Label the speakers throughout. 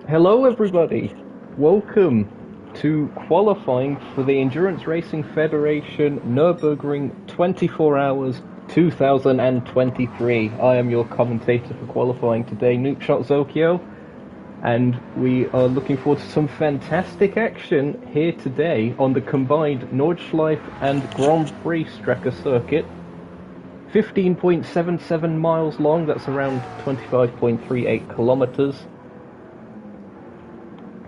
Speaker 1: Hello everybody, welcome to qualifying for the Endurance Racing Federation Nürburgring 24 Hours 2023. I am your commentator for qualifying today, Nookshot Zokeo, and we are looking forward to some fantastic action here today on the combined Nordschleife and Grand Prix Strecker circuit. 15.77 miles long, that's around 25.38 kilometers.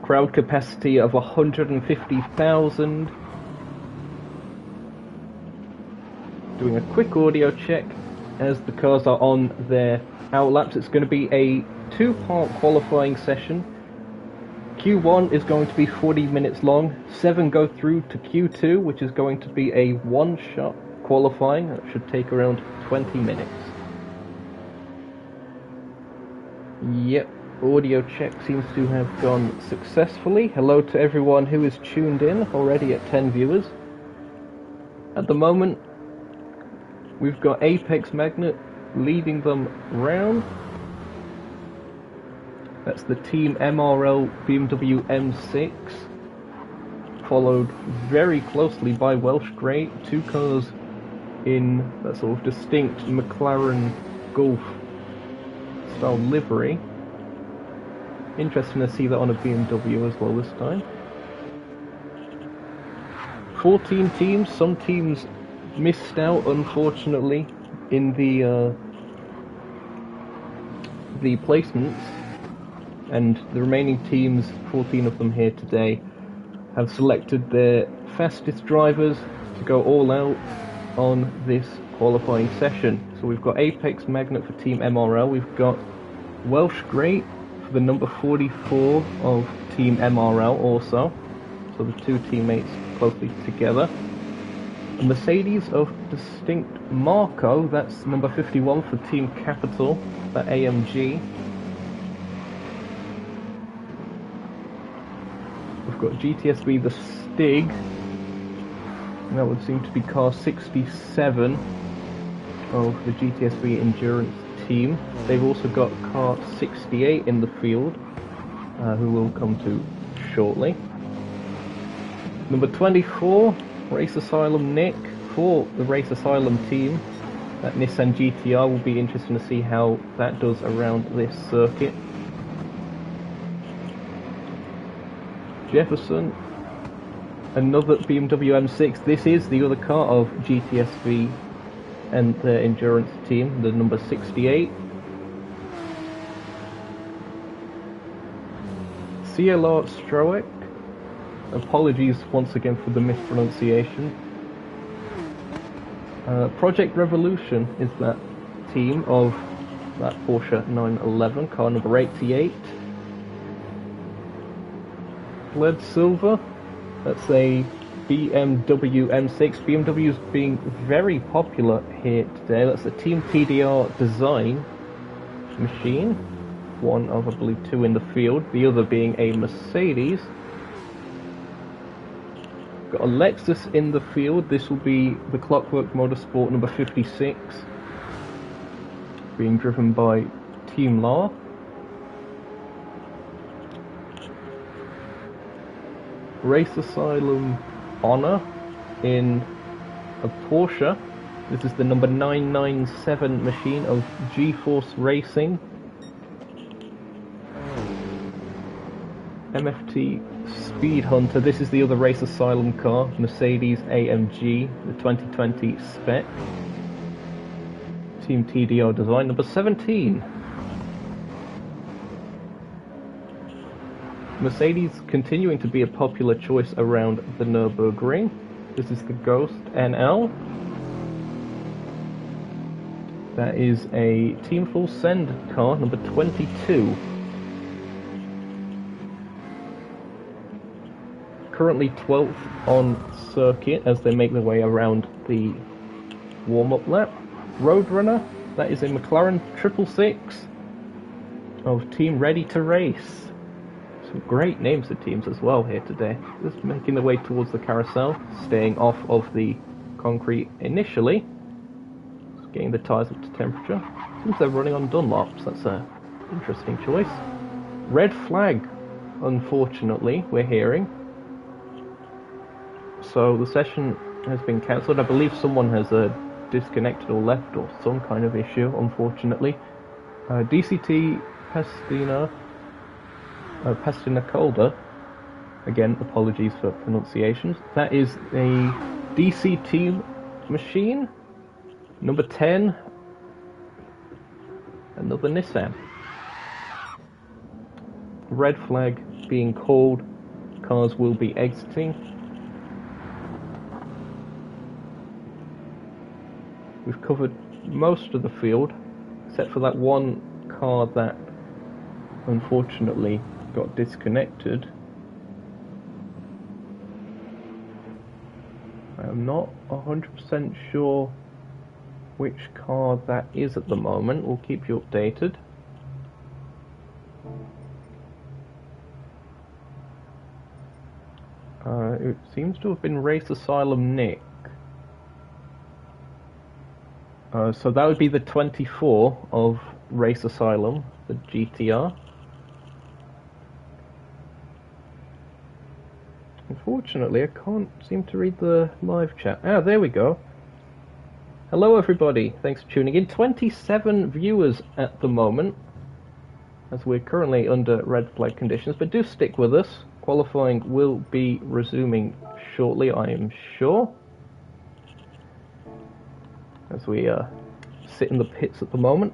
Speaker 1: Crowd capacity of 150,000. Doing a quick audio check as the cars are on their outlaps. It's going to be a two-part qualifying session. Q1 is going to be 40 minutes long. 7 go through to Q2, which is going to be a one-shot qualifying. That should take around 20 minutes. Yep. Audio check seems to have gone successfully. Hello to everyone who is tuned in, already at 10 viewers. At the moment, we've got Apex Magnet leading them round. That's the Team MRL BMW M6, followed very closely by Welsh Grey, two cars in that sort of distinct McLaren Golf style livery. Interesting to see that on a BMW as well this time. 14 teams, some teams missed out unfortunately in the placements, and the remaining teams, 14 of them here today, have selected their fastest drivers to go all out on this qualifying session. So we've got Apex Magnet for Team MRL, we've got Welsh Grey for the number 44 of Team MRL also, so the two teammates closely together. A Mercedes of distinct Marco, that's number 51 for Team Capital, for AMG. We've got GTSB the Stig, and that would seem to be car 67 of the GTSB Endurance team. They've also got car 68 in the field, who we'll come to shortly. Number 24, Race Asylum Nick for the Race Asylum team. That Nissan GTR will be interesting to see how that does around this circuit. Jefferson, another BMW M6. This is the other car of GTSB and the Endurance team, the number 68. CLR Stroek, apologies once again for the mispronunciation. Project Revolution is that team of that Porsche 911, car number 88. Lead Silver, that's a BMW M6. BMW's being very popular here today. That's a Team TDR design machine. One of, I believe, two in the field. The other being a Mercedes. Got a Lexus in the field. This will be the Clockwork Motorsport number 56. Being driven by Team Law. Race Asylum Honor in a Porsche. This is the number 997 machine of G-Force Racing. MFT Speed Hunter, this is the other Race Asylum car, Mercedes AMG, the 2020 spec. Team TDR design, number 17. Mercedes continuing to be a popular choice around the Nürburgring. This is the Ghost NL. That is a Team Full Send car, number 22. Currently 12th on circuit as they make their way around the warm-up lap. Roadrunner, that is a McLaren 666 of Team Ready to Race. Some great names of teams as well here today. Just making their way towards the carousel, staying off of the concrete initially. Just getting the tyres up to temperature. Seems they're running on Dunlops, that's an interesting choice. Red Flag unfortunately, we're hearing. So the session has been cancelled. I believe someone has disconnected or left, or some kind of issue, unfortunately. DCT Pastina Calder, again, apologies for pronunciations. That is a DCT machine, number 10, another Nissan. Red flag being called, cars will be exiting. We've covered most of the field, except for that one car that unfortunately got disconnected. I'm not 100% sure which car that is at the moment. We'll keep you updated. It seems to have been Race Asylum Nick. So that would be the 24 of Race Asylum, the GTR. Unfortunately, I can't seem to read the live chat. Ah, there we go. Hello everybody, thanks for tuning in. 27 viewers at the moment, as we're currently under red flag conditions, but do stick with us. Qualifying will be resuming shortly, I am sure. As we sit in the pits at the moment.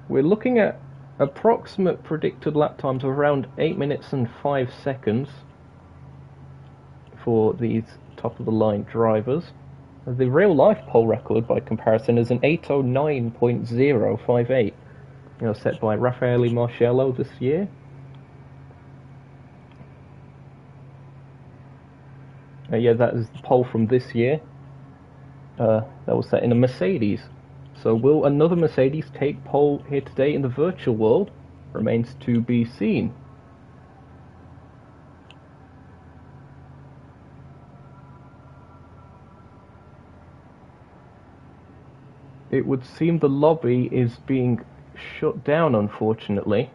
Speaker 1: We're looking at approximate predicted lap times of around 8 minutes and 5 seconds for these top-of-the-line drivers. The real-life pole record, by comparison, is an 809.058, set by Raffaele Marcello this year. Yeah, that is the pole from this year. That was set in a Mercedes. So will another Mercedes take pole here today in the virtual world? Remains to be seen. It would seem the lobby is being shut down, unfortunately.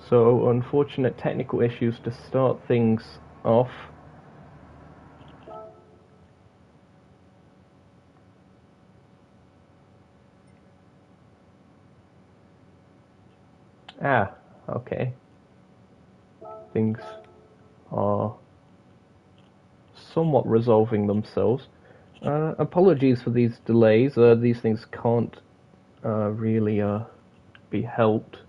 Speaker 1: So, unfortunate technical issues to start things off. Ah, okay. Things are somewhat resolving themselves. Apologies for these delays. These things can't really be helped.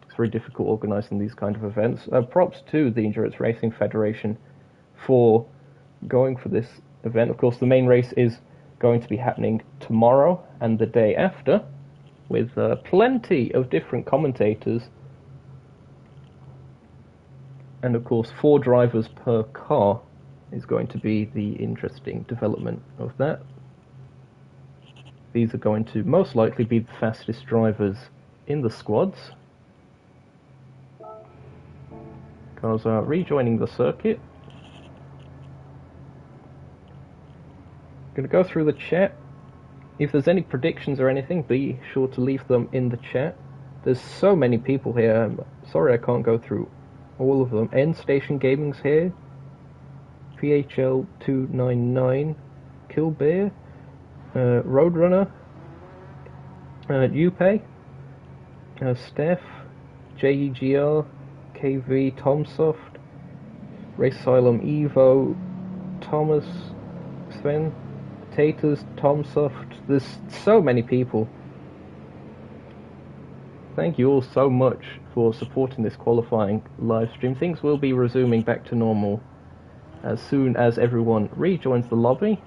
Speaker 1: It's very difficult organising these kind of events. Props to the Endurance Racing Federation for going for this event. Of course, the main race is going to be happening tomorrow and the day after, with plenty of different commentators. And of course, 4 drivers per car is going to be the interesting development of that. These are going to most likely be the fastest drivers in the squads. Cars are rejoining the circuit. Going to go through the chat. If there's any predictions or anything, be sure to leave them in the chat. There's so many people here. I'm sorry I can't go through all of them. End Station Gaming's here. PHL299, Killbear, Roadrunner, Upay, Steph, JeGr, KV, Tomsoft, Race Asylum, Evo, Thomas, Sven, Taters, Tomsoft. There's so many people. Thank you all so much for supporting this qualifying live stream. Things will be resuming back to normal as soon as everyone rejoins the lobby.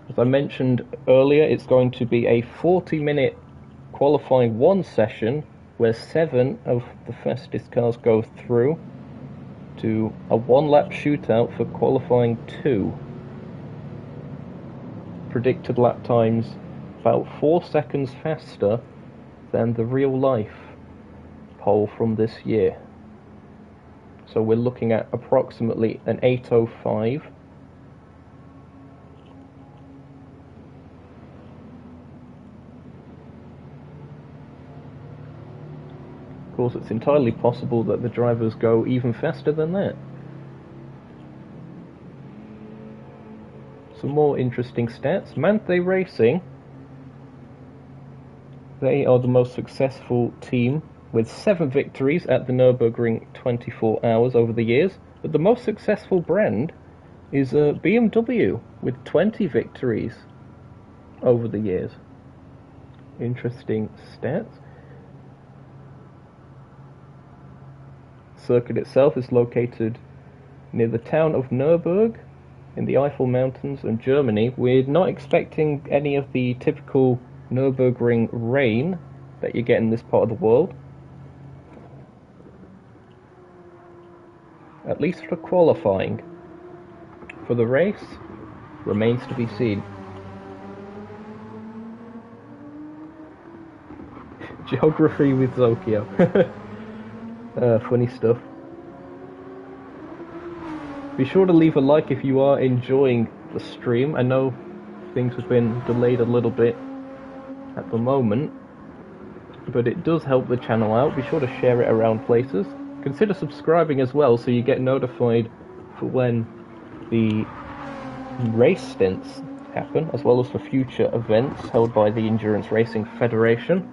Speaker 1: As I mentioned earlier, it's going to be a 40-minute qualifying 1 session where 7 of the fastest cars go through to a 1-lap shootout for qualifying 2. Predicted lap times about 4 seconds faster than the real-life pole from this year. So we're looking at approximately an 8:05. Of course, it's entirely possible that the drivers go even faster than that. Some more interesting stats. Manthe Racing, they are the most successful team with 7 victories at the Nürburgring 24 hours over the years. But the most successful brand is BMW with 20 victories over the years. Interesting stats. Circuit itself is located near the town of Nürburgring in the Eifel Mountains in Germany. We're not expecting any of the typical Nürburgring rain that you get in this part of the world. At least for qualifying. For the race, remains to be seen. Geography with Zokeo. Funny stuff. Be sure to leave a like if you are enjoying the stream. I know things have been delayed a little bit at the moment, but it does help the channel out. Be sure to share it around places. Consider subscribing as well so you get notified for when the race stints happen, as well as for future events held by the Endurance Racing Federation.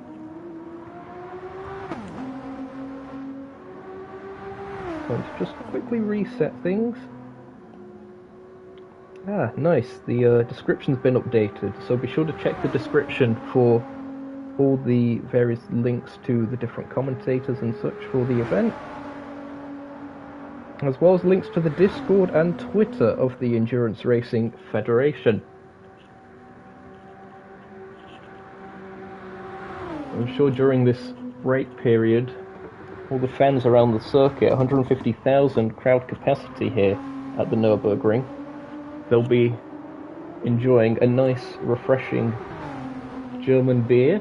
Speaker 1: Going to just quickly reset things. Ah, nice. The description's been updated, so be sure to check the description for all the various links to the different commentators and such for the event, as well as links to the Discord and Twitter of the Endurance Racing Federation. I'm sure during this break period, all the fans around the circuit, 150,000 crowd capacity here at the Nürburgring, they'll be enjoying a nice, refreshing German beer,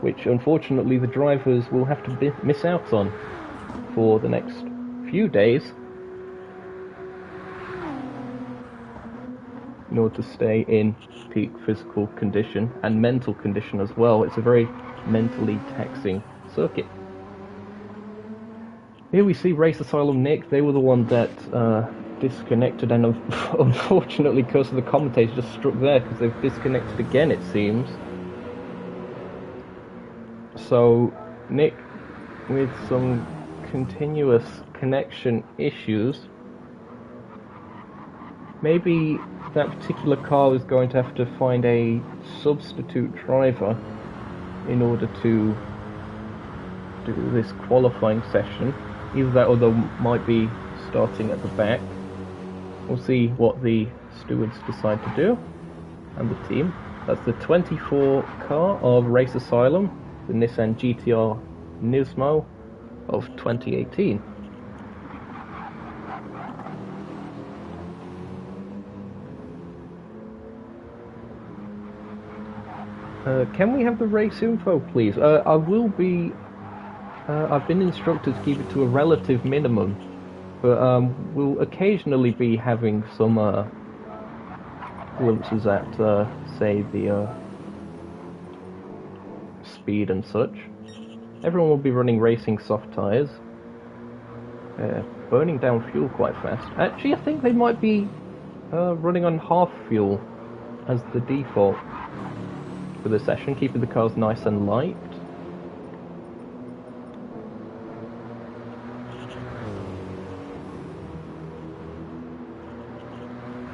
Speaker 1: which unfortunately the drivers will have to miss out on for the next few days in order to stay in peak physical condition and mental condition as well. It's a very mentally taxing circuit. Here we see Race Asylum Nick. They were the one that disconnected, and unfortunately, because of the commentators just struck there because they've disconnected again, it seems. So Nick, with some continuous connection issues, maybe that particular car is going to have to find a substitute driver in order to do this qualifying session. Either that or they might be starting at the back. We'll see what the stewards decide to do, and the team. That's the 24 car of Race Asylum, the Nissan GTR Nismo of 2018. Can we have the race info, please? I will be... I've been instructed to keep it to a relative minimum, but we'll occasionally be having some glimpses at, say, the speed and such. Everyone will be running racing soft tyres, burning down fuel quite fast. Actually, I think they might be running on half fuel as the default for the session, keeping the cars nice and light.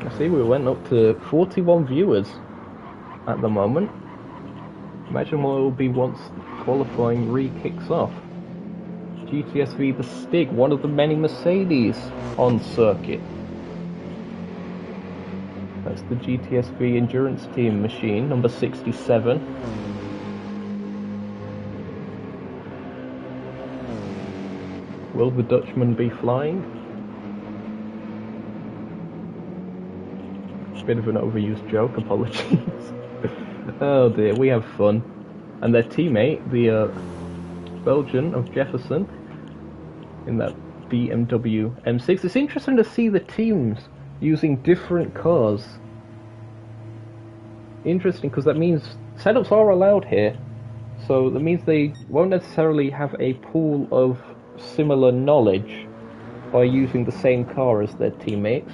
Speaker 1: I see we went up to 41 viewers at the moment. Imagine what it will be once qualifying re-kicks off. GTSV the Stig, one of the many Mercedes on circuit. That's the GTSV Endurance Team machine, number 67. Will the Dutchman be flying? Bit of an overused joke, apologies. Oh dear, we have fun. And their teammate, the Belgian of Jefferson in that BMW M6. It's interesting to see the teams using different cars. Interesting, because that means setups are allowed here. So that means they won't necessarily have a pool of similar knowledge by using the same car as their teammates.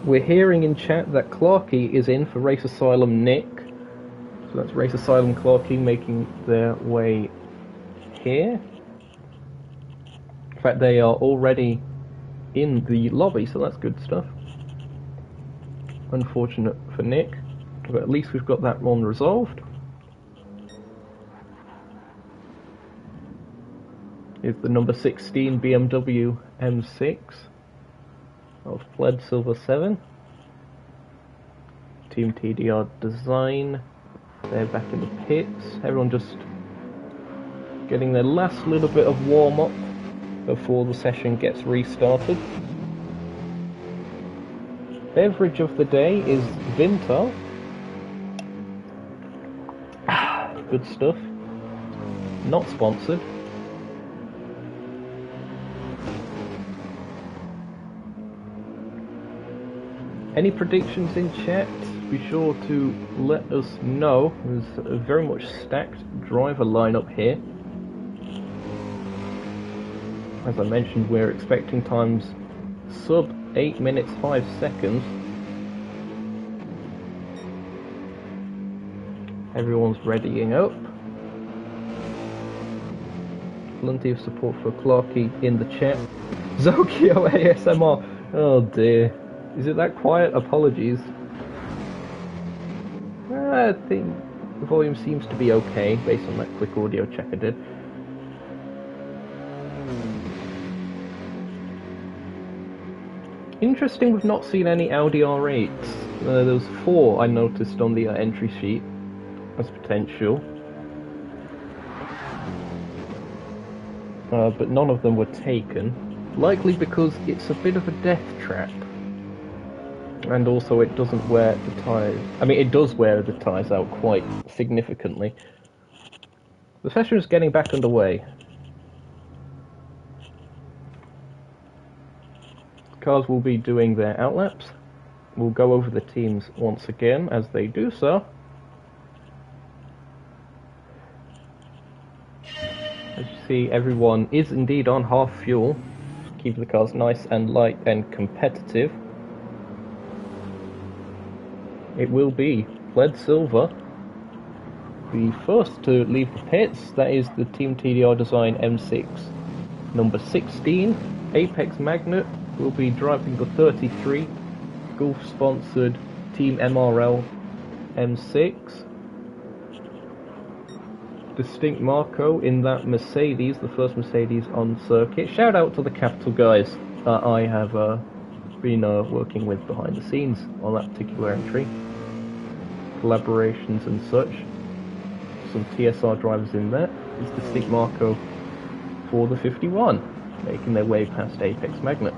Speaker 1: We're hearing in chat that Clarky is in for Race Asylum Nick. So that's Race Asylum Clarky making their way here. In fact, they are already in the lobby, so that's good stuff. Unfortunate for Nick, but at least we've got that one resolved. Is the number 16 BMW M6 of Pled Silver 7. Team TDR Design, they're back in the pits. Everyone just getting their last little bit of warm-up before the session gets restarted. Beverage of the day is Vinta. Good stuff. Not sponsored. Any predictions in chat? Be sure to let us know. There's a very much stacked driver lineup here. As I mentioned, we're expecting times sub 8 minutes 5 seconds. Everyone's readying up. Plenty of support for Clarky in the chat. Zokeo ASMR. Oh dear. Is it that quiet? Apologies. I think the volume seems to be okay based on that quick audio check I did. Interesting, we've not seen any Audi R8s. There was 4 I noticed on the entry sheet as potential. But none of them were taken. Likely because it's a bit of a death trap. And also it doesn't wear the tyres. I mean, it does wear the tyres out quite significantly. The session is getting back underway. Cars will be doing their outlaps. We'll go over the teams once again as they do so. As you see, everyone is indeed on half fuel. Keep the cars nice and light and competitive. It will be Pled Silver, the first to leave the pits. That is the Team TDR Design M6. Number 16, Apex Magnet, will be driving the 33 Gulf-sponsored Team MRL M6. Distinct Marco in that Mercedes, the first Mercedes on circuit. Shout out to the Capital guys that I have been working with behind the scenes on that particular entry. Collaborations and such. Some TSR drivers in there. It's Distinct Marco for the 51, making their way past Apex Magnet.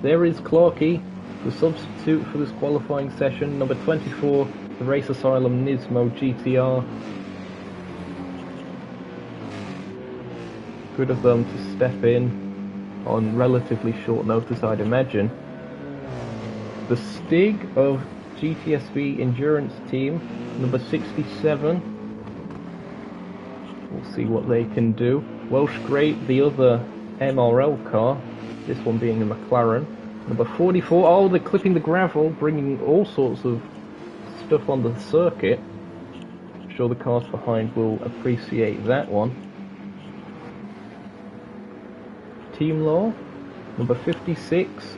Speaker 1: There is Clarky, the substitute for this qualifying session, number 24, the Race Asylum Nismo GTR. Good of them to step in on relatively short notice, I'd imagine. The Stig of GTSV Endurance Team, number 67. We'll see what they can do. Welsh Great, the other MRL car, this one being a McLaren. Number 44, oh, they're clipping the gravel, bringing all sorts of stuff on the circuit. I'm sure the cars behind will appreciate that one. Team Law, number 56.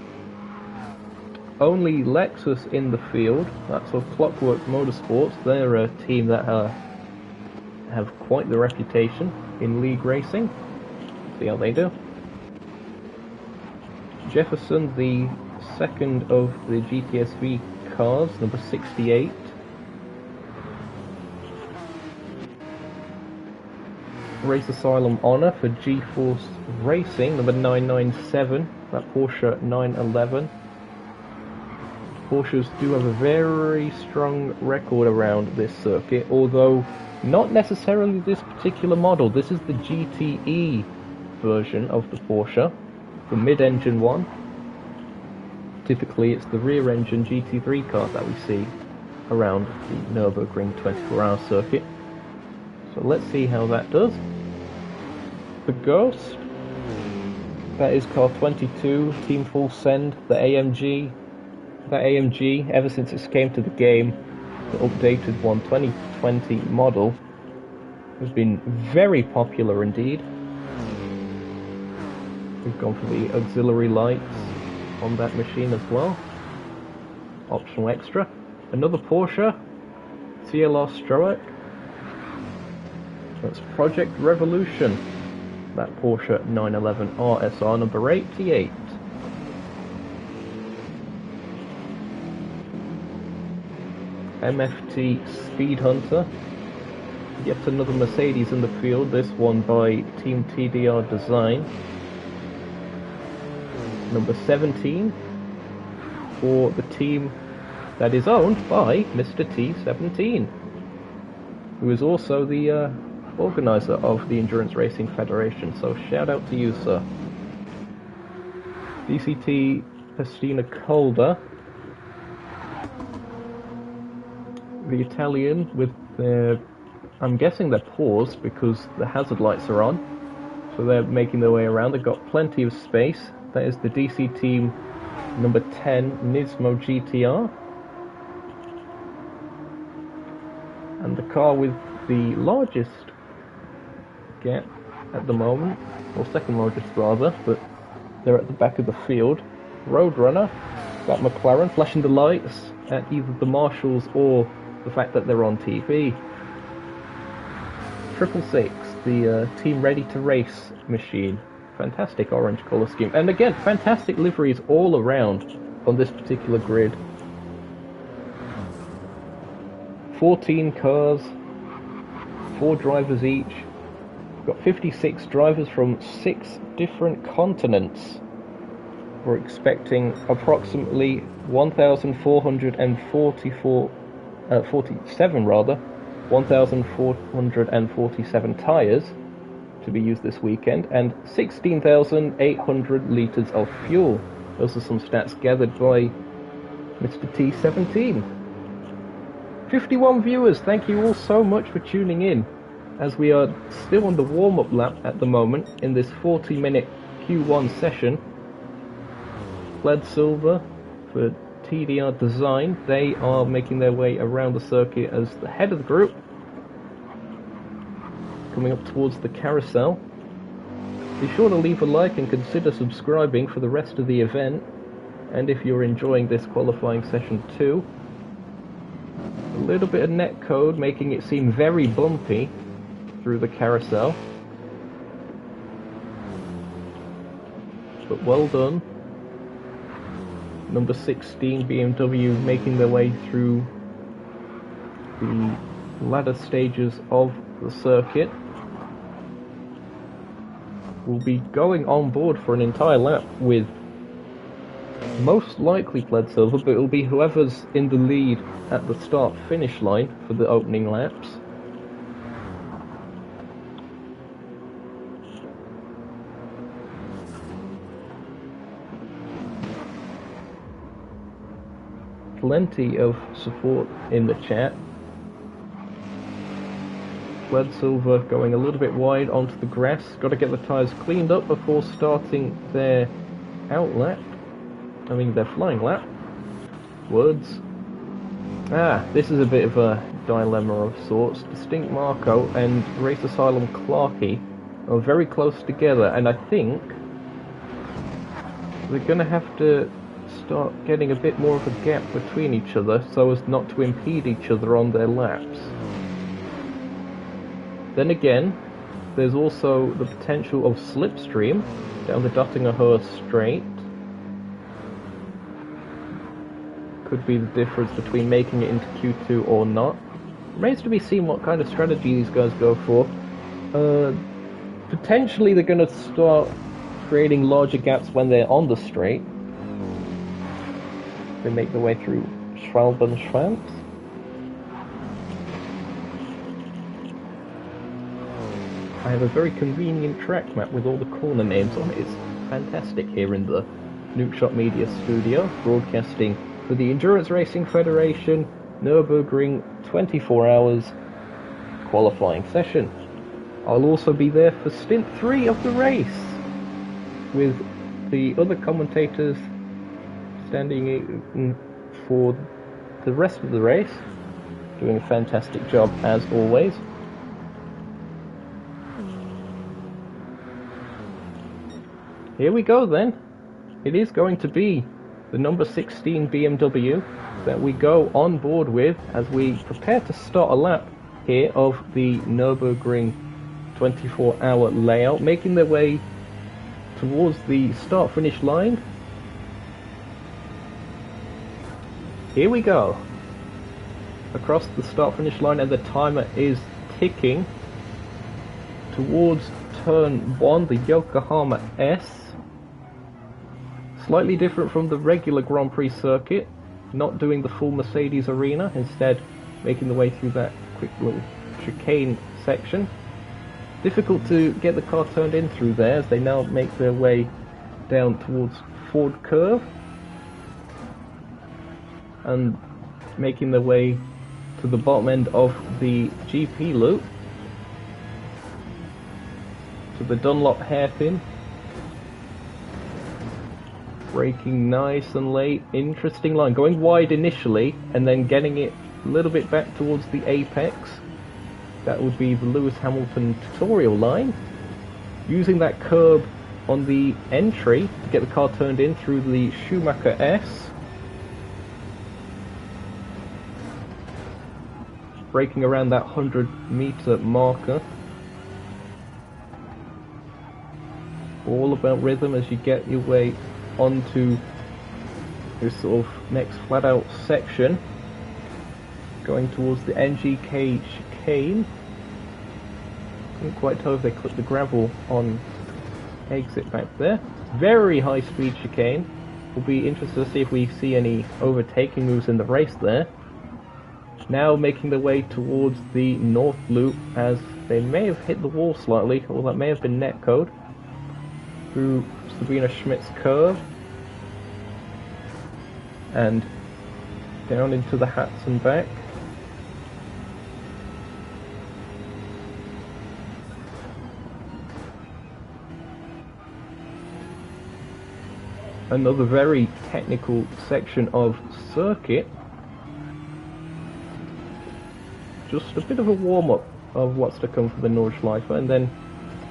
Speaker 1: Only Lexus in the field. That's of Clockwork Motorsports. They're a team that have quite the reputation in league racing. See how they do. Jefferson, the second of the GTSV cars, number 68. Race Asylum Honor for G-Force Racing, number 997, that Porsche 911. Porsches do have a very strong record around this circuit, although not necessarily this particular model. This is the GTE version of the Porsche, the mid-engine one. Typically it's the rear-engine GT3 car that we see around the Nürburgring 24-hour circuit. So let's see how that does. The Ghost, that is car 22, Team Full Send, the AMG. That AMG, ever since it came to the game, the updated one, 2020 model, has been very popular indeed. We've gone for the auxiliary lights on that machine as well. Optional extra. Another Porsche, CLR Stroak. That's Project Revolution. That Porsche 911 RSR number 88. MFT Speed Hunter. Yet another Mercedes in the field, this one by Team TDR Design. Number 17 for the team that is owned by Mr. T17, who is also the organizer of the Endurance Racing Federation, so shout out to you, sir. DCT Pestina Calda, the Italian with their, I'm guessing they're paused because the hazard lights are on, so they're making their way around. They've got plenty of space. That is the DC team number 10 Nismo GTR. And the car with the largest gap at the moment, or second largest rather, but they're at the back of the field. Roadrunner, that McLaren, flashing the lights at either the marshals or the fact that they're on TV. 666, the team ready to race machine. Fantastic orange colour scheme. And again, fantastic liveries all around on this particular grid. 14 cars, 4 drivers each. We've got 56 drivers from 6 different continents. We're expecting approximately 1,447 tyres to be used this weekend, and 16,800 litres of fuel. Those are some stats gathered by Mr. T17. 51 viewers, thank you all so much for tuning in, as we are still on the warm-up lap at the moment in this 40-minute Q1 session. Plaid Silver for TDR Design, they are making their way around the circuit as the head of the group, coming up towards the carousel. Be sure to leave a like and consider subscribing for the rest of the event, and if you're enjoying this qualifying session too. A little bit of netcode making it seem very bumpy through the carousel, but well done. Number 16 BMW making their way through the ladder stages of the circuit. Will be going on board for an entire lap with most likely Plaid Silver, but it'll be whoever's in the lead at the start-finish line for the opening laps. Plenty of support in the chat. Plaid Silver going a little bit wide onto the grass. Got to get the tyres cleaned up before starting their out lap. I mean their flying lap. Words. This is a bit of a dilemma of sorts. Distinct Marco and Race Asylum Clarkey are very close together, and I think they're going to have to start getting a bit more of a gap between each other so as not to impede each other on their laps. Then again, there's also the potential of slipstream down the Dottinger Straight. Could be the difference between making it into Q2 or not. Remains to be seen what kind of strategy these guys go for. Potentially they're going to start creating larger gaps when they're on the straight. they make their way through Schwalbenschwanz. I have a very convenient track map with all the corner names on it. It's fantastic here in the Nookshot Media studio, broadcasting for the Endurance Racing Federation Nürburgring 24 hours qualifying session. I'll also be there for stint 3 of the race, with the other commentators standing in for the rest of the race, doing a fantastic job as always. Here we go then. It is going to be the number 16 BMW that we go on board with as we prepare to start a lap here of the Nürburgring 24-hour layout, making their way towards the start-finish line. Here we go. Across the start-finish line, and the timer is ticking towards turn 1, the Yokohama S. Slightly different from the regular Grand Prix circuit, not doing the full Mercedes arena, instead making the way through that quick little chicane section. Difficult to get the car turned in through there as they now make their way down towards Ford Curve and making their way to the bottom end of the GP loop to the Dunlop hairpin. Braking nice and late, interesting line, going wide initially and then getting it a little bit back towards the apex. That would be the Lewis Hamilton tutorial line. Using that curb on the entry to get the car turned in through the Schumacher S. Braking around that 100-meter marker. All about rhythm as you get your way onto this sort of next flat out section, going towards the NGK chicane. Couldn't quite tell if they clipped the gravel on exit back there. Very high speed chicane. We'll be interested to see if we see any overtaking moves in the race there. Now making their way towards the north loop as they may have hit the wall slightly, or that may have been netcode, through Sabina Schmidt's curve and down into the Hatson back. Another very technical section of circuit. Just a bit of a warm-up of what's to come for the Nordschleife, and then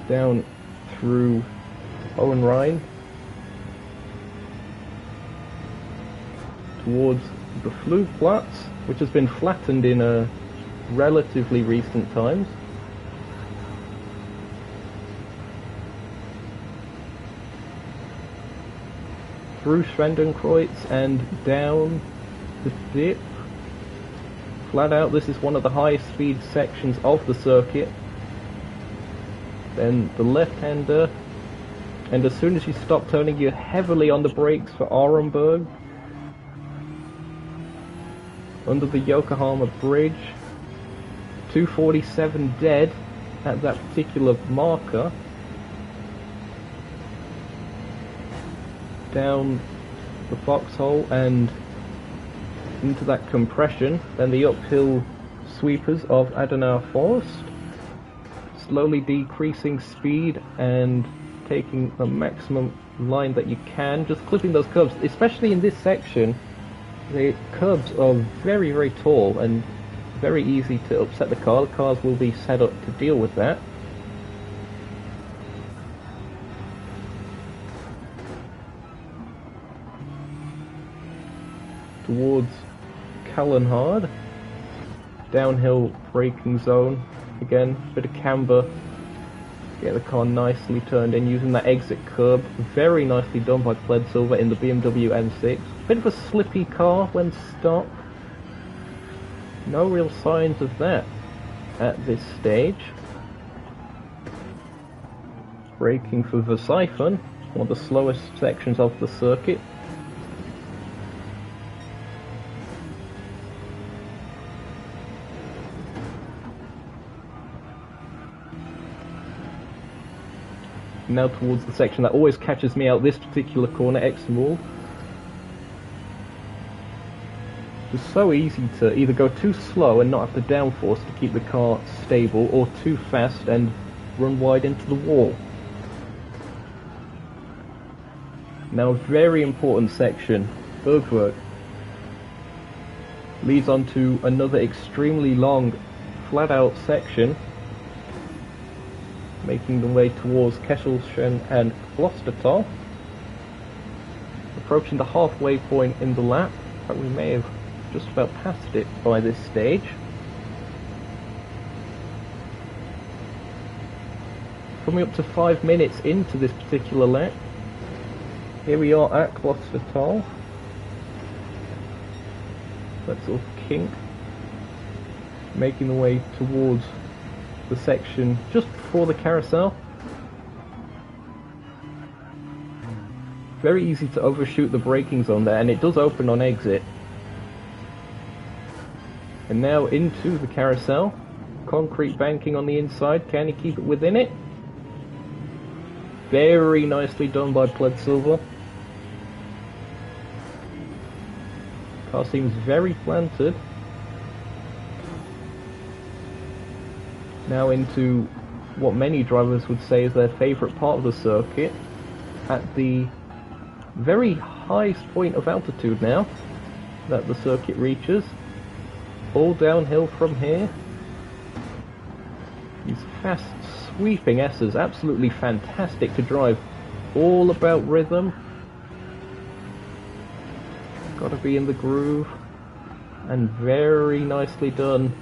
Speaker 1: down through Owenrhein towards the Flugplatz, which has been flattened in relatively recent times. Through Schwendenkreuz and down the dip. Flat out, this is one of the highest speed sections of the circuit. Then the left-hander, and as soon as you stop turning, you're heavily on the brakes for Arenberg. Under the Yokohama Bridge. 247 dead at that particular marker. Down the foxhole and into that compression, then the uphill sweepers of Adenauer Forest, slowly decreasing speed and taking the maximum line that you can, just clipping those curbs, especially in this section. The curbs are very, very tall and very easy to upset the car. The cars will be set up to deal with that. Towards Kallenhard, downhill braking zone, again, bit of camber, get the car nicely turned in using that exit curb, very nicely done by Pledsilver in the BMW M6. Bit of a slippy car when stopped, no real signs of that at this stage. Braking for Versiphon, one of the slowest sections of the circuit. Now towards the section that always catches me out, this particular corner, Exmoor. It's so easy to either go too slow and not have the downforce to keep the car stable, or too fast and run wide into the wall. Now a very important section, Bergwerk, leads on to another extremely long flat out section, making the way towards Kesselchen and Klostertal, approaching the halfway point in the lap, but we may have just about passed it by this stage. Coming up to 5 minutes into this particular lap, here we are at Klostertal. That sort of kink, making the way towards the section just before the carousel. Very easy to overshoot the braking zone there, and it does open on exit. And now into the carousel. Concrete banking on the inside. Can he keep it within it? Very nicely done by Pled Silver. Car seems very planted. Now into what many drivers would say is their favourite part of the circuit, at the very highest point of altitude now that the circuit reaches. All downhill from here. These fast sweeping S's, absolutely fantastic to drive. All about rhythm. Gotta be in the groove. And very nicely done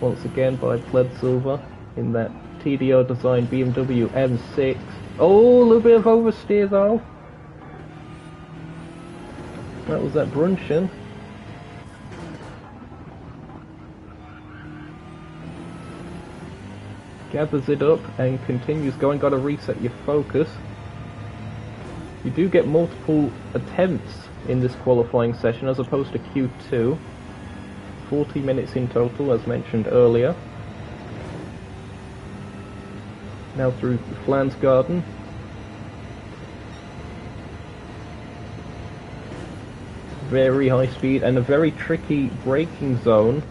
Speaker 1: once again by Pled Silver in that TDR designed BMW M6. Oh, a little bit of oversteer though. That was that Brunchen. Gathers it up and continues going. Got to reset your focus. You do get multiple attempts in this qualifying session as opposed to Q2. 40 minutes in total, as mentioned earlier. Now through the Flans Garden. Very high speed and a very tricky braking zone,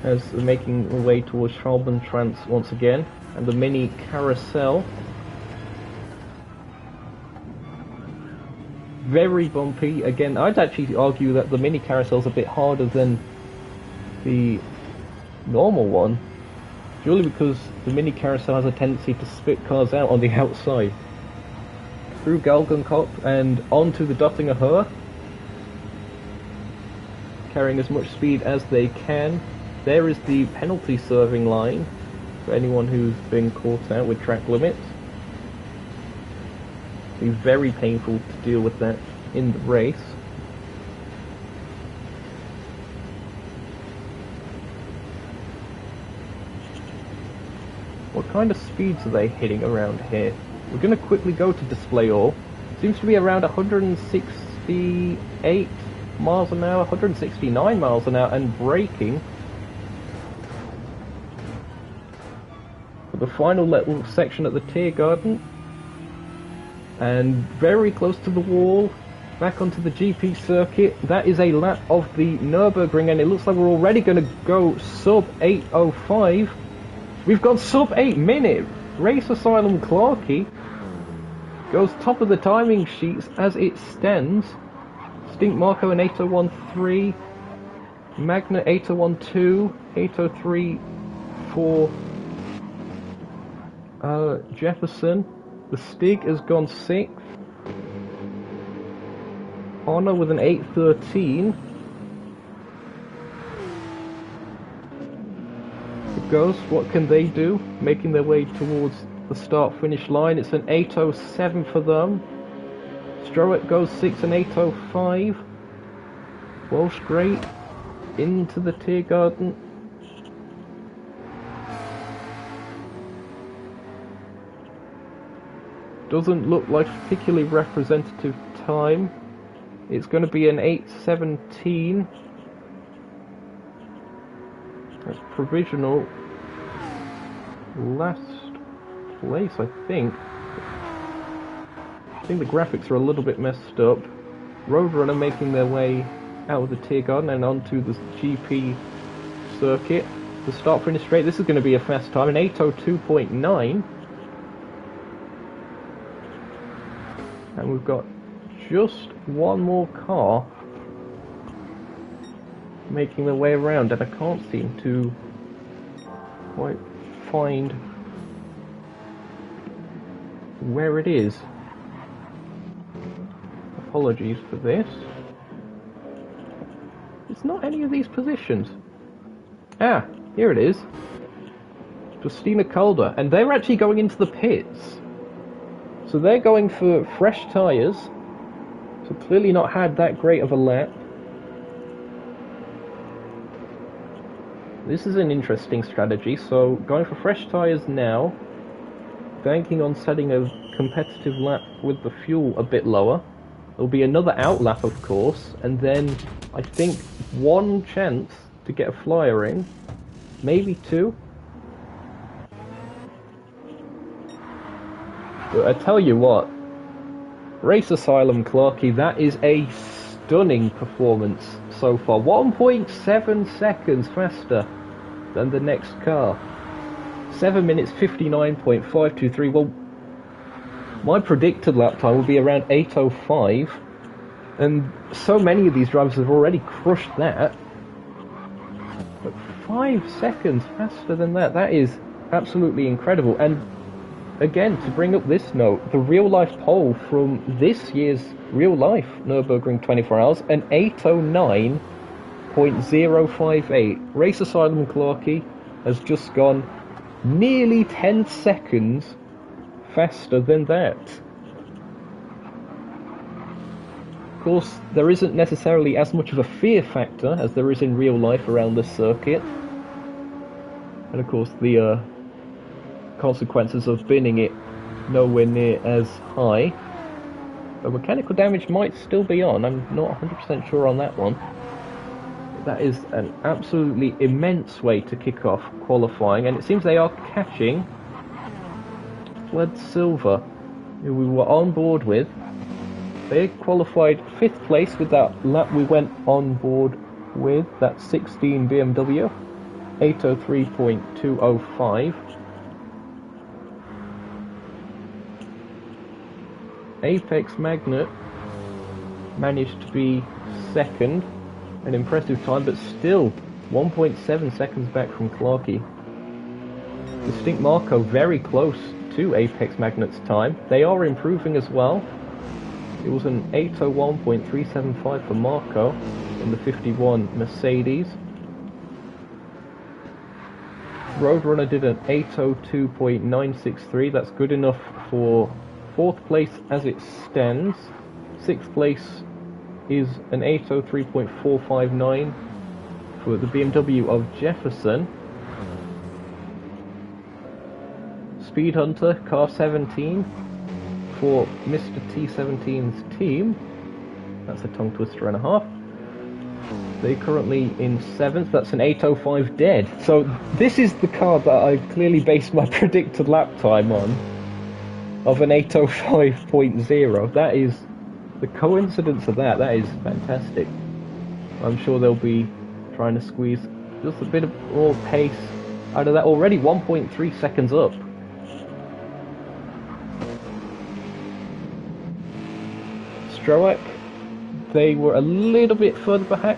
Speaker 1: as they're making the way towards Schwalbentrans once again, and the mini carousel. Very bumpy. Again, I'd actually argue that the mini carousel's a bit harder than the normal one, purely because the mini carousel has a tendency to spit cars out on the outside. Through Galgenkopf and onto the Dottinger Höhe, carrying as much speed as they can. There is the penalty serving line for anyone who's been caught out with track limits. It'll be very painful to deal with that in the race. What kind of speeds are they hitting around here? We're going to quickly go to display all. Seems to be around 168 miles an hour, 169 miles an hour, and braking. The final little section at the Tiergarten, and very close to the wall, back onto the GP circuit. That is a lap of the Nürburgring, and it looks like we're already going to go sub 8:05. We've got sub 8 minute. Race Asylum Clarkey goes top of the timing sheets as it stands. Stink Marco an 8013, Magna 8012, 803 for Jefferson. The Stig has gone 6th. Honor with an 813. It goes. What can they do? Making their way towards the start-finish line. It's an 807 for them. Stroett goes 6 and 805. Walsh great into the Tiergarten. Doesn't look like a particularly representative time. It's going to be an 8:17. That's provisional. Last place, I think. I think the graphics are a little bit messed up. Roadrunner making their way out of the Tier Garden and onto the GP circuit. The start finish straight. This is going to be a fast time, an 8:02.9. And we've got just one more car making their way around, and I can't seem to quite find where it is. Apologies for this. It's not any of these positions. Ah, here it is. Justina Calder, and they're actually going into the pits. So they're going for fresh tyres. So clearly not had that great of a lap. This is an interesting strategy. So going for fresh tyres now, banking on setting a competitive lap with the fuel a bit lower. There'll be another out lap, of course, and then I think one chance to get a flyer in, maybe two. But I tell you what, Race Asylum Clarky, that is a stunning performance so far. 1.7 seconds faster than the next car. 7 minutes 59.523. Well, my predicted lap time will be around 8:05, and so many of these drivers have already crushed that. But 5 seconds faster than that, that is absolutely incredible. And again, to bring up this note, the real-life poll from this year's real-life Nürburgring 24 Hours, an 8:09.058. Race Asylum Clarky has just gone nearly 10 seconds faster than that. Of course, there isn't necessarily as much of a fear factor as there is in real life around this circuit. And of course, the consequences of binning it nowhere near as high. But mechanical damage might still be on, I'm not 100% sure on that one. That is an absolutely immense way to kick off qualifying, and it seems they are catching Fled Silver, who we were on board with. They qualified 5th place with that lap we went on board with, that 16 BMW, 8:03.205. Apex Magnet managed to be 2nd, an impressive time, but still 1.7 seconds back from Clarky. Distinct Marco very close to Apex Magnet's time. They are improving as well. It was an 8:01.375 for Marco in the 51 Mercedes. Roadrunner did an 8:02.963. That's good enough for 4th place as it stands. 6th place is an 8:03.459 for the BMW of Jefferson. Speed Hunter, car 17 for Mr. T17's team. That's a tongue twister and a half. They're currently in 7th. That's an 8:05 dead. So this is the car that I clearly based my predicted lap time on, of an 8:05.0. That is, the coincidence of that is fantastic. I'm sure they'll be trying to squeeze just a bit of more pace out of that. Already 1.3 seconds up. Stroak, they were a little bit further back,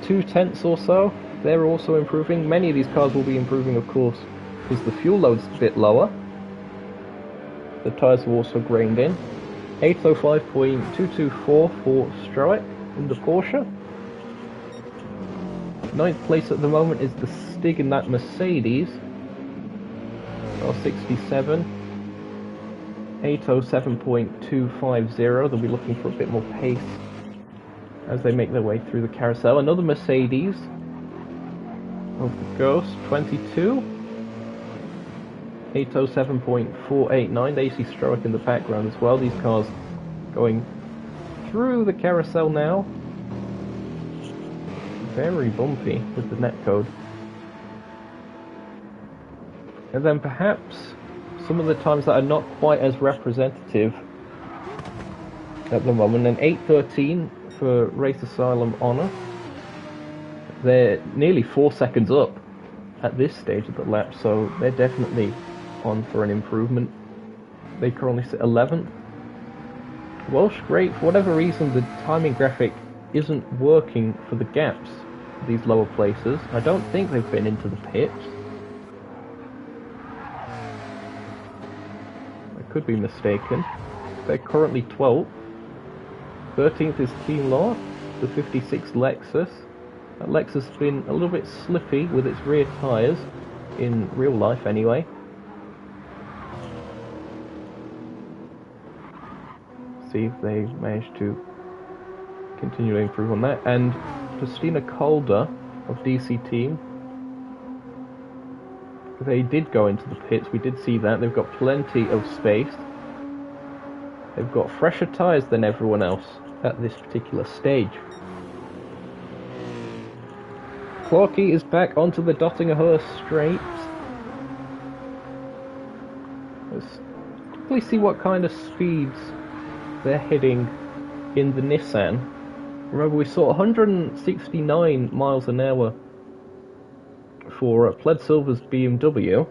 Speaker 1: 2/10 or so. They're also improving. Many of these cars will be improving, of course, because the fuel load's a bit lower. The tyres are also grained in. 8:05.224 for Stroak in the Porsche. 9th place at the moment is the Stig in that Mercedes. Car 67. 8:07.250. They'll be looking for a bit more pace as they make their way through the carousel. Another Mercedes of the Ghost, 22. 8:07.489. They see Stroak in the background as well. These cars going through the carousel now. Very bumpy with the netcode. And then perhaps some of the times that are not quite as representative at the moment. And 8:13 for Race Asylum Honor. They're nearly 4 seconds up at this stage of the lap, so they're definitely on for an improvement. They currently sit 11th. Welsh Great, for whatever reason, the timing graphic isn't working for the gaps, these lower places. I don't think they've been into the pits. I could be mistaken. They're currently 12th. 13th is Team Law, the 56 Lexus. That Lexus has been a little bit slippy with its rear tyres, in real life anyway. See if they manage to continue to improve on that. And Christina Calder of DC Team, they did go into the pits, we did see that. They've got plenty of space. They've got fresher tyres than everyone else at this particular stage. Clarkey is back onto the Dottinghurst straight. Let's quickly see what kind of speeds they're hitting in the Nissan. Remember, we saw 169 miles an hour for Pled Silver's BMW.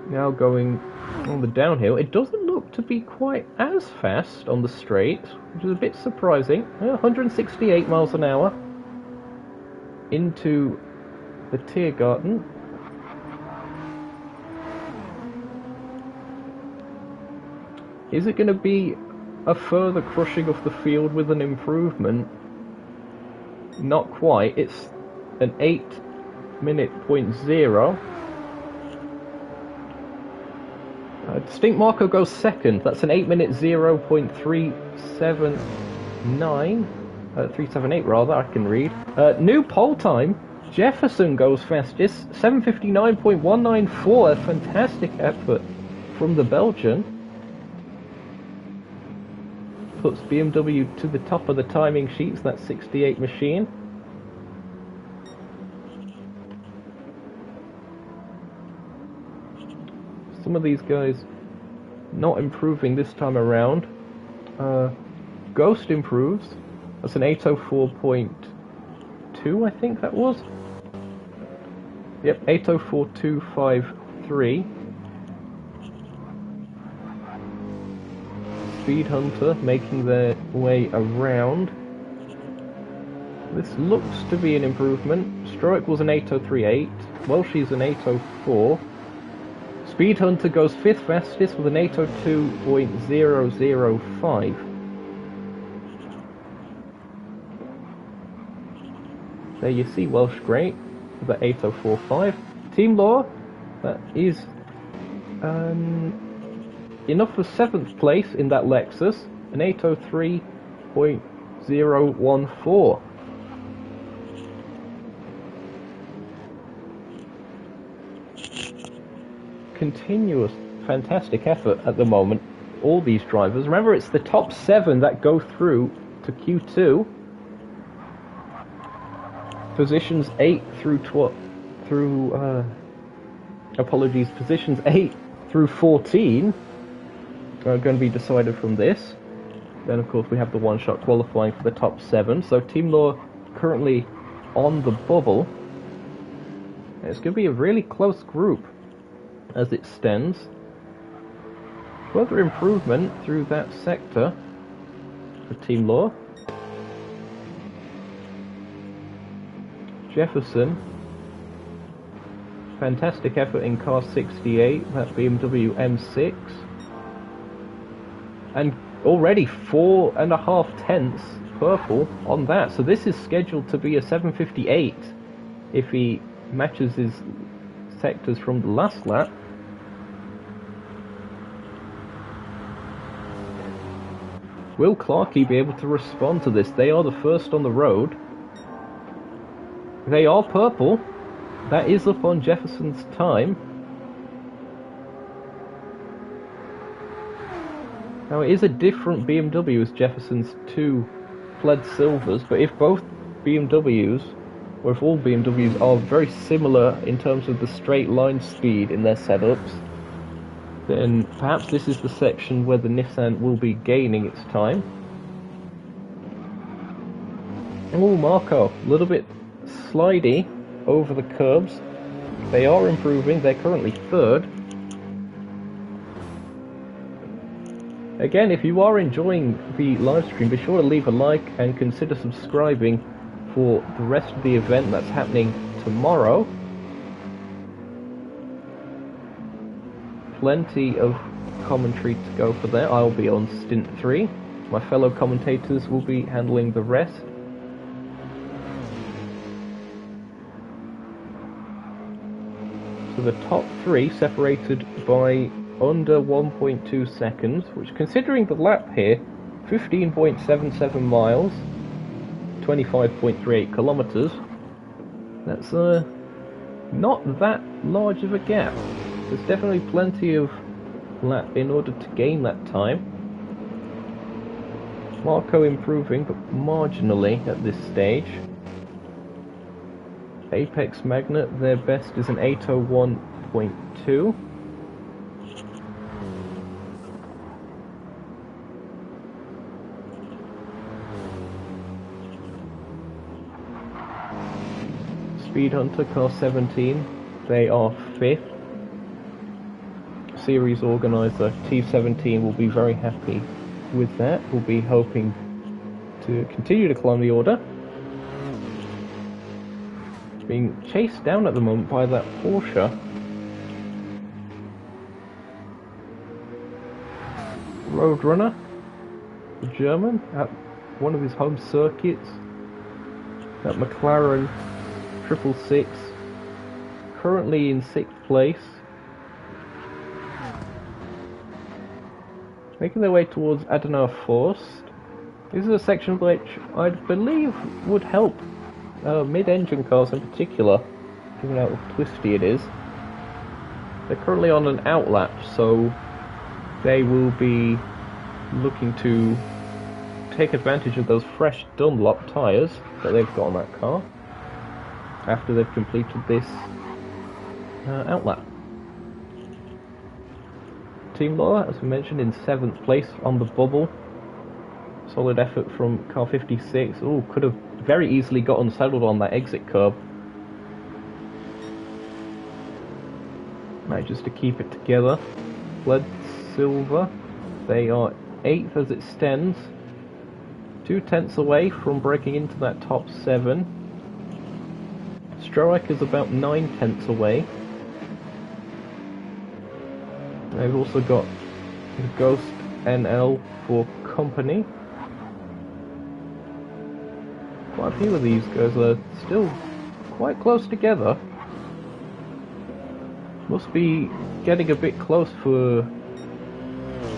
Speaker 1: Now going on the downhill, it doesn't look to be quite as fast on the straight, which is a bit surprising. 168 miles an hour into the Tiergarten. Is it going to be a further crushing of the field with an improvement? Not quite. It's an 8:00.0. Distinct Marco goes second. That's an 8:00.0.379. 378 rather, I can read. New pole time. Jefferson goes fastest. 7:59.194. A fantastic effort from the Belgian. Puts BMW to the top of the timing sheets, that 68 machine. Some of these guys not improving this time around. Ghost improves. That's an 8:04.2, I think that was. Yep, 8:04.253. Speed Hunter making their way around. This looks to be an improvement. Stroik was an 8:03.8. Welshie's an 8:04. Speed Hunter goes 5th fastest with an 8:02.005. There you see Welsh Great with the 8:045. Team Law, that is enough for 7th place in that Lexus, an 8:03.014. Continuous fantastic effort at the moment, all these drivers. Remember, it's the top 7 that go through to Q2. Positions 8 through 12 positions 8 through 14 are going to be decided from this. Then of course we have the one-shot qualifying for the top 7. So Team Law currently on the bubble. It's going to be a really close group as it stands. Further improvement through that sector for Team Law. Jefferson, fantastic effort in car 68, that BMW M6. And already 4.5 tenths purple on that. So this is scheduled to be a 7:58 if he matches his sectors from the last lap. Will Clarkey be able to respond to this? They are the first on the road. They are purple. That is up on Jefferson's time. Now it is a different BMW as Jefferson's two Pled Silvers, but if both BMWs or if all BMWs are very similar in terms of the straight line speed in their setups, then perhaps this is the section where the Nissan will be gaining its time. Oh, Marco, a little bit slidey over the curbs. They are improving, they're currently third. Again, if you are enjoying the live stream, be sure to leave a like and consider subscribing for the rest of the event that's happening tomorrow. Plenty of commentary to go for there. I'll be on stint 3. My fellow commentators will be handling the rest. So the top 3 separated by under 1.2 seconds, which, considering the lap here, 15.77 miles, 25.38 kilometers, that's not that large of a gap. There's definitely plenty of lap in order to gain that time. Marco improving, but marginally at this stage. Apex Magnet, their best is an 801.2. Speed Hunter, car 17, they are 5th. Series organizer T17 will be very happy with that. We'll be hoping to continue to climb the order. Being chased down at the moment by that Porsche. Roadrunner, the German, at one of his home circuits. That McLaren 666, currently in 6th place. Making their way towards Adenauer Forst. This is a section which I believe would help mid-engine cars in particular, given how twisty it is. They're currently on an outlap, so they will be looking to take advantage of those fresh Dunlop tyres that they've got on that car after they've completed this outlap. Team Law, as we mentioned, in 7th place on the bubble. Solid effort from car 56. Oh, could have very easily got unsettled on that exit curb. Manages to keep it together. Bled Silver, they are 8th as it stands. 2/10 away from breaking into that top 7. Stroik is about 9/10 away. They've also got the Ghost NL for company. Quite a few of these guys are still quite close together. Must be getting a bit close for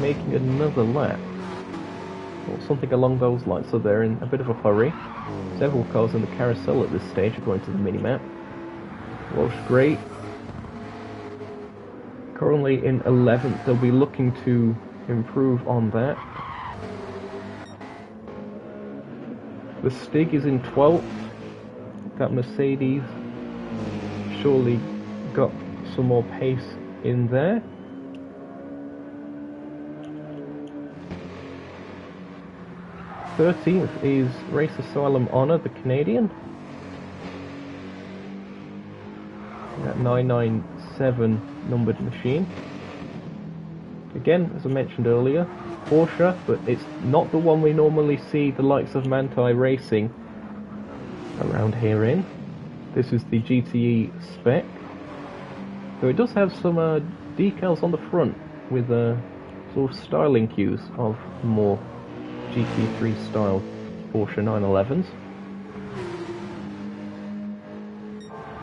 Speaker 1: making another lap. Or something along those lines, so they're in a bit of a hurry. Several cars in the carousel at this stage, according to the minimap. Welsh great. Currently in 11th, they'll be looking to improve on that. The Stig is in 12th. That Mercedes surely got some more pace in there. '13th is Race Asylum Honor, the Canadian. That 997 numbered machine. Again, as I mentioned earlier, Porsche, but it's not the one we normally see the likes of Manthey Racing around here in. This is the GTE spec. So it does have some decals on the front with sort of styling cues of more GT3 style Porsche 911s.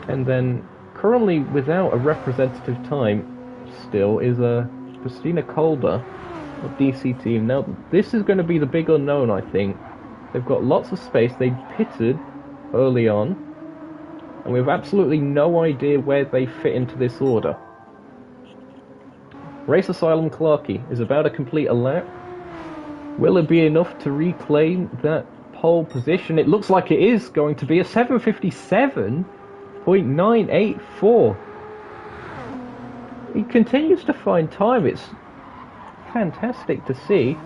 Speaker 1: And then currently without a representative time still is a Christina Calder of DC Team. Now this is going to be the big unknown, I think. They've got lots of space, they pitted early on, and we have absolutely no idea where they fit into this order. Race Asylum Clarkey is about to complete a lap. Will it be enough to reclaim that pole position. It looks like it is going to be a 7:57.984. He continues to find time. It's fantastic to see.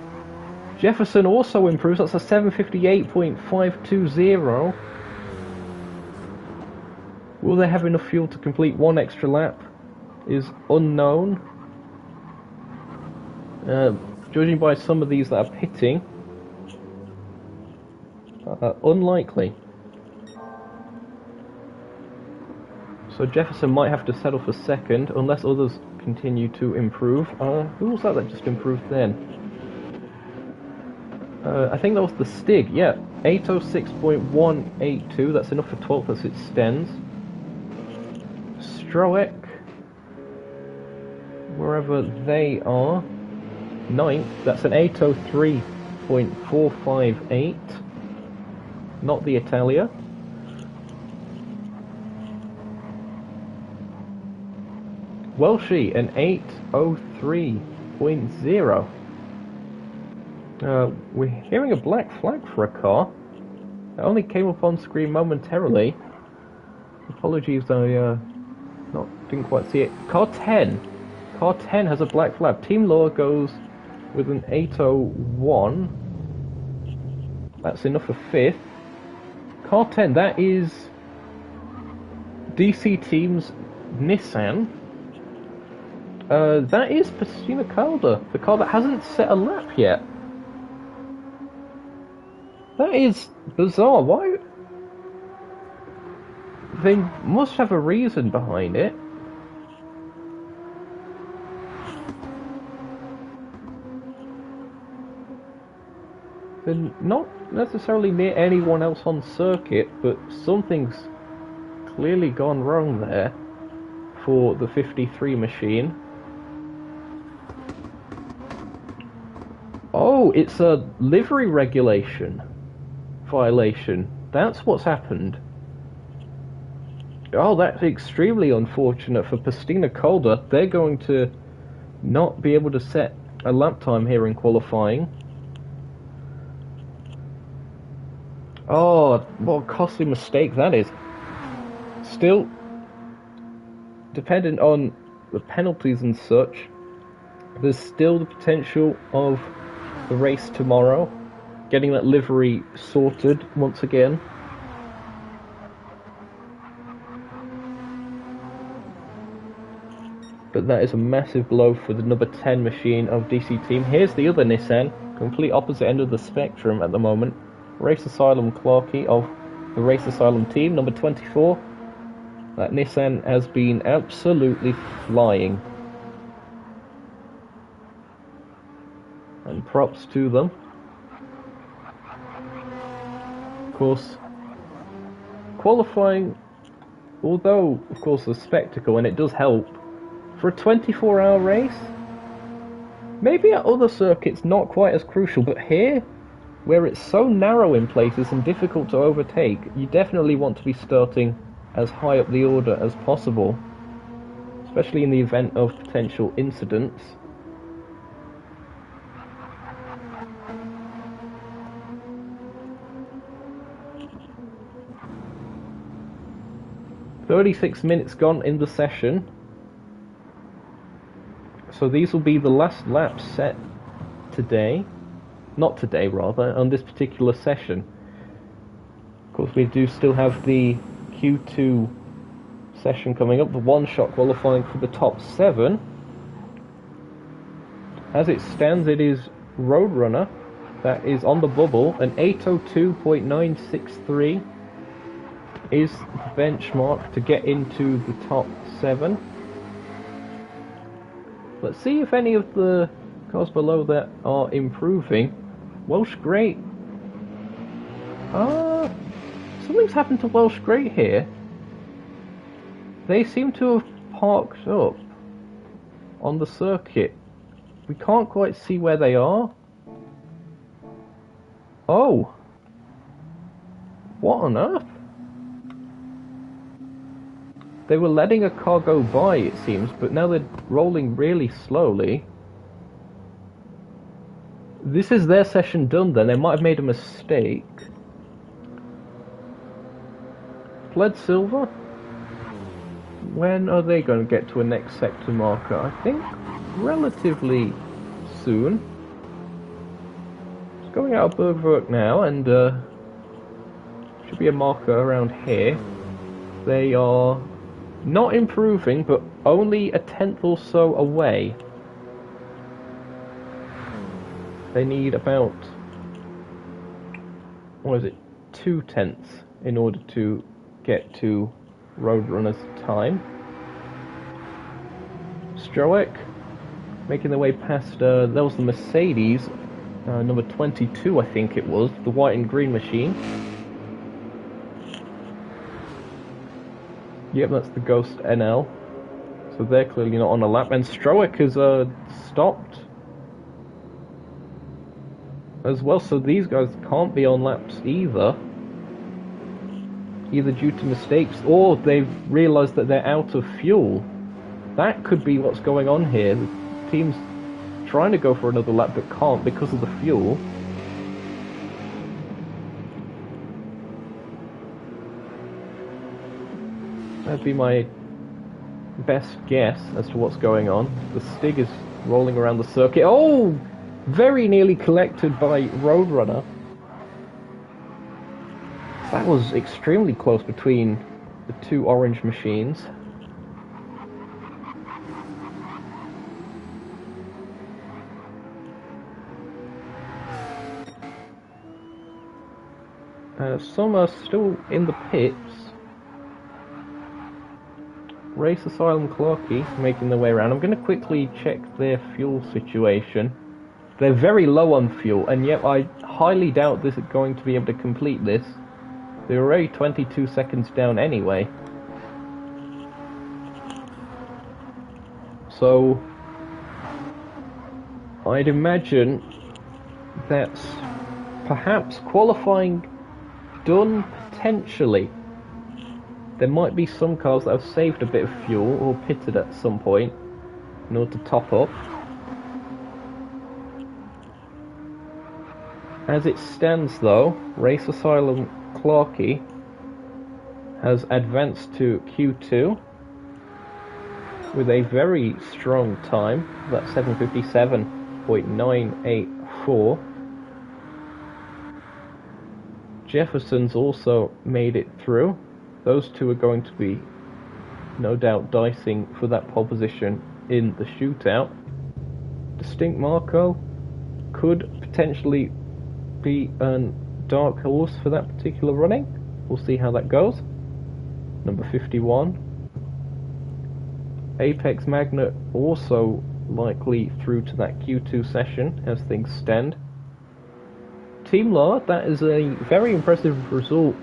Speaker 1: Jefferson also improves. That's a 7:58.520. Will they have enough fuel to complete one extra lap? Is unknown. Judging by some of these that are pitting, unlikely. So Jefferson might have to settle for second unless others continue to improve. Who was that just improved then? I think that was the Stig, yeah. 806.182, that's enough for 12th as it stands. Stroek, wherever they are, 9th, that's an 803.458. Not the Italia. Welshie, an 803.0. We're hearing a black flag for a car. It only came up on screen momentarily. Apologies, I didn't quite see it. Car 10 has a black flag. Team Law goes with an 801. That's enough for 5th. Car 10, that is DC Team's Nissan. That is Pastina Calder, the car that hasn't set a lap yet. That is bizarre. Why? They must have a reason behind it. They're not necessarily near anyone else on circuit, but something's clearly gone wrong there for the 53 machine. Oh, it's a livery regulation violation. That's what's happened. Oh, that's extremely unfortunate for Pastina Calder. They're going to not be able to set a lap time here in qualifying. Oh, what a costly mistake that is. Still, dependent on the penalties and such, there's still the potential of the race tomorrow, getting that livery sorted once again. But that is a massive blow for the number 10 machine of DC Team. Here's the other Nissan, complete opposite end of the spectrum at the moment. Race Asylum Clarkey of the Race Asylum team, number 24. That Nissan has been absolutely flying. And props to them. Of course, qualifying, although of course a spectacle, and it does help, for a 24-hour race, maybe at other circuits not quite as crucial, but here, where it's so narrow in places and difficult to overtake, you definitely want to be starting as high up the order as possible, especially in the event of potential incidents. "36 minutes gone in the session, so these will be the last laps set today. Not today, rather, on this particular session. Of course, we do still have the Q2 session coming up, the one-shot qualifying for the top 7. As it stands, it is Roadrunner that is on the bubble, an 802.963 is the benchmark to get into the top 7. Let's see if any of the cars below that are improving. Welsh Great. Something's happened to Welsh Great here. They seem to have parked up on the circuit. We can't quite see where they are. Oh. What on earth? They were letting a car go by, it seems, but now they're rolling really slowly. This is their session done then. They might have made a mistake. Pled Silver, when are they going to get to a next sector marker? I think relatively soon. It's going out of Bergwerk now, and should be a marker around here. They are not improving, but only a tenth or so away. They need about, what is it, 2/10 in order to get to Roadrunner's time. Stroek making their way past, that was the Mercedes, number 22 I think it was, the white and green machine. Yep, that's the Ghost NL. So they're clearly not on a lap, and Stroek has stopped as well, so these guys can't be on laps either due to mistakes, or they've realised that they're out of fuel. That could be what's going on here. The team's trying to go for another lap but can't because of the fuel. That'd be my best guess as to what's going on. The Stig is rolling around the circuit. Oh! Very nearly collected by Roadrunner. That was extremely close between the two orange machines. Some are still in the pits. Race Asylum Clarky making their way around. I'm going to quickly check their fuel situation. They're very low on fuel, and yet I highly doubt this is going to be able to complete this. They're already 22 seconds down anyway. So I'd imagine that's perhaps qualifying done potentially. There might be some cars that have saved a bit of fuel or pitted at some point in order to top up. As it stands though, Race Asylum Clarky has advanced to Q2 with a very strong time, that's 7:57.984. Jefferson's also made it through. Those two are going to be, no doubt, dicing for that pole position in the shootout. Distinct Marco could potentially be a dark horse for that particular running. We'll see how that goes. Number 51. Apex Magnet also likely through to that Q2 session as things stand. Team Law, that is a very impressive result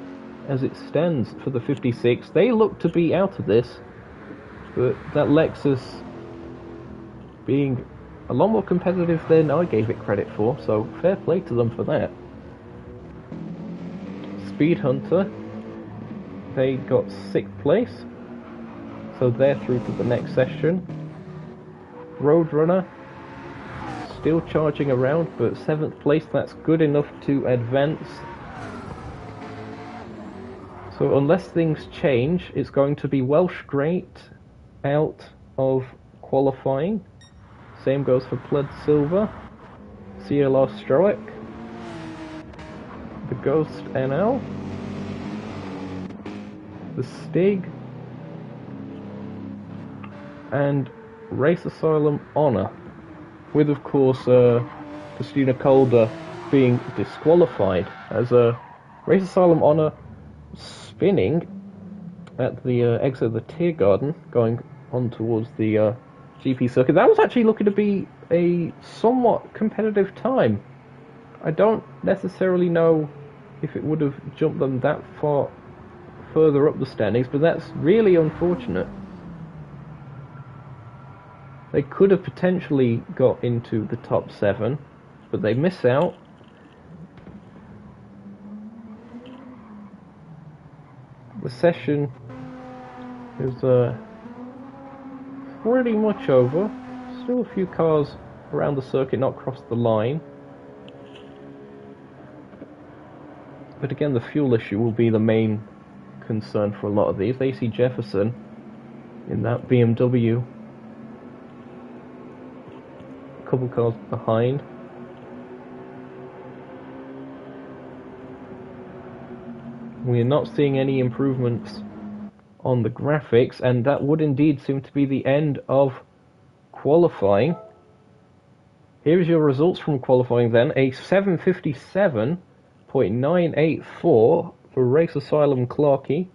Speaker 1: as it stands for the 56. They look to be out of this, but that Lexus being a lot more competitive than I gave it credit for, so fair play to them for that. Speed Hunter, they got 6th place, so they're through to the next session. Roadrunner, still charging around, but 7th place, that's good enough to advance. So unless things change, it's going to be Welsh Great out of qualifying. Same goes for Pled Silver, CLR Stroek, the Ghost NL, the Stig, and Race Asylum Honor, with of course Christina Calder being disqualified, as Race Asylum Honor spinning at the exit of the Tiergarten, going on towards the GP circuit. That was actually looking to be a somewhat competitive time. I don't necessarily know if it would have jumped them that far further up the standings, but that's really unfortunate. They could have potentially got into the top 7, but they miss out. The session is pretty much over. Still a few cars around the circuit not crossed the line. But again, the fuel issue will be the main concern for a lot of these. AC Jefferson in that BMW. A couple cars behind. We're not seeing any improvements on the graphics, and that would indeed seem to be the end of qualifying. Here's your results from qualifying then. A 7:57.984 for Race Asylum Clarkey.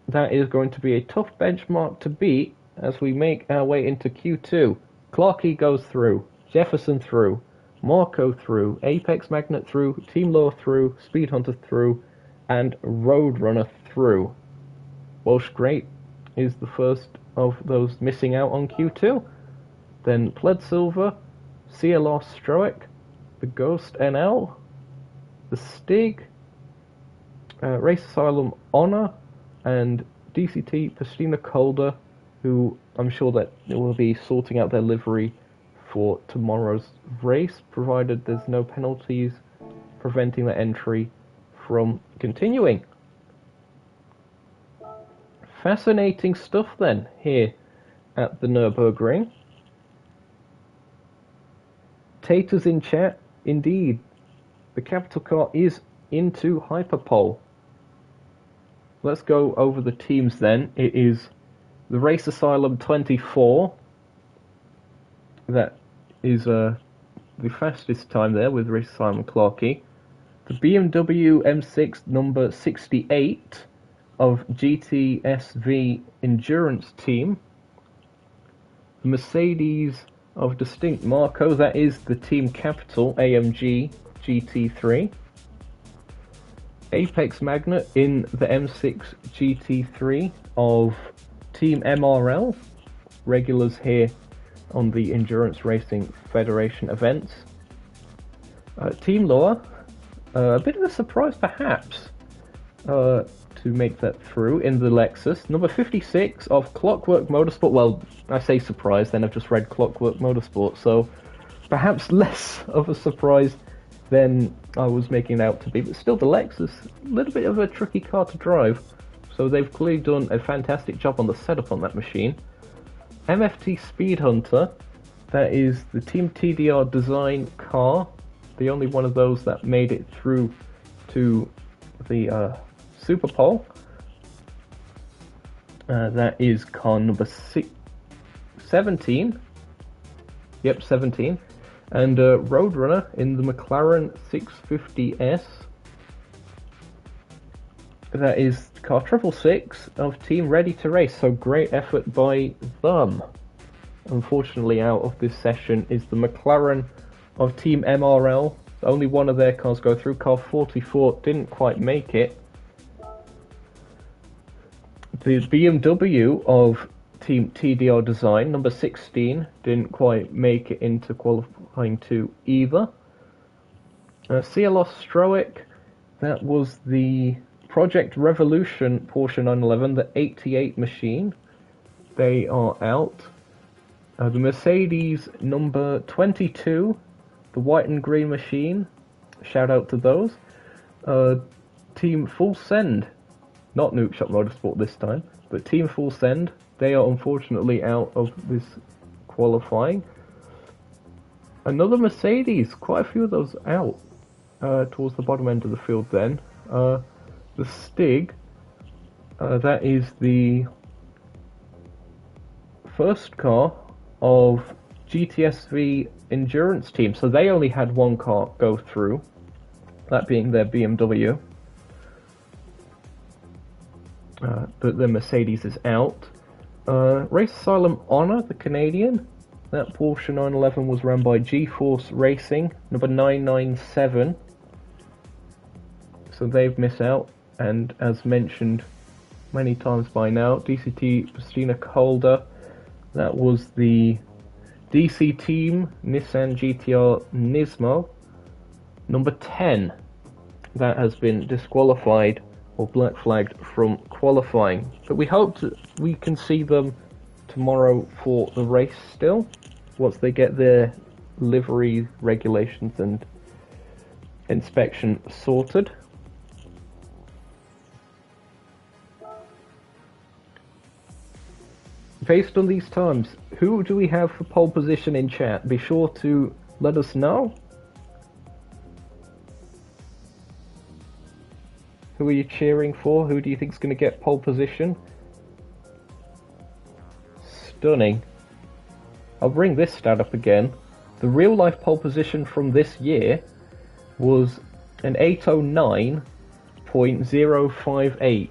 Speaker 1: That is going to be a tough benchmark to beat as we make our way into Q2. Clarkey goes through, Jefferson through, Marco through, Apex Magnet through, Team Law through, Speed Hunter through, and Roadrunner through. Welsh Great is the first of those missing out on Q2. Then Pled Silver, CLR Stroic, the Ghost NL, the Stig, Race Asylum Honor, and DCT Pastina Calder, who I'm sure that will be sorting out their livery for tomorrow's race, provided there's no penalties preventing the entry from continuing. Fascinating stuff then here at the Nürburgring. Taters in chat, indeed, the capital car is into Hyperpole. Let's go over the teams then. It is the Race Asylum 24. That is the fastest time there with Race Asylum Clarkey. The BMW M6 number 68 of GTSV Endurance Team. The Mercedes of Distinct Marco, that is the Team Capital AMG GT3. Apex Magnet in the M6 GT3 of Team MRL, regulars here on the Endurance Racing Federation events. Team Law, a bit of a surprise perhaps to make that through in the Lexus. Number 56 of Clockwork Motorsport, well, I say surprise, then I've just read Clockwork Motorsport, so perhaps less of a surprise than I was making it out to be, but still the Lexus, a little bit of a tricky car to drive, so they've clearly done a fantastic job on the setup on that machine. MFT Speed Hunter, that is the Team TDR design car, the only one of those that made it through to the Super Pole. That is car number 17. Yep, 17. And Roadrunner in the McLaren 650S. That is car 666 of Team Ready to Race, so great effort by them. Unfortunately, out of this session is the McLaren of Team MRL. Only one of their cars go through. Car 44 didn't quite make it. The BMW of Team TDR Design, number 16, didn't quite make it into qualifying 2 either. CLR Stroic, that was the Project Revolution Porsche 911, the 88 machine. They are out. The Mercedes number 22, the white and green machine, shout out to those. Team Full Send, not Nuke Shop Motorsport this time, but Team Full Send, they are unfortunately out of this qualifying. Another Mercedes, quite a few of those out towards the bottom end of the field then. The Stig, that is the first car of GTSV Endurance Team, so they only had one car go through, that being their BMW. But the Mercedes is out. Race Asylum Honor, the Canadian, that Porsche 911 was run by G-Force Racing, number 997. So they've missed out, and as mentioned many times by now, DCT Pastina Calder, that was the DC Team Nissan GTR Nismo, number 10. That has been disqualified or black flagged from qualifying, but we hope that we can see them tomorrow for the race still, once they get their livery regulations and inspection sorted. based on these times, who do we have for pole position in chat? Be sure to let us know. Who are you cheering for? Who do you think is going to get pole position? Stunning. I'll bring this stat up again. The real life pole position from this year was an 809.058.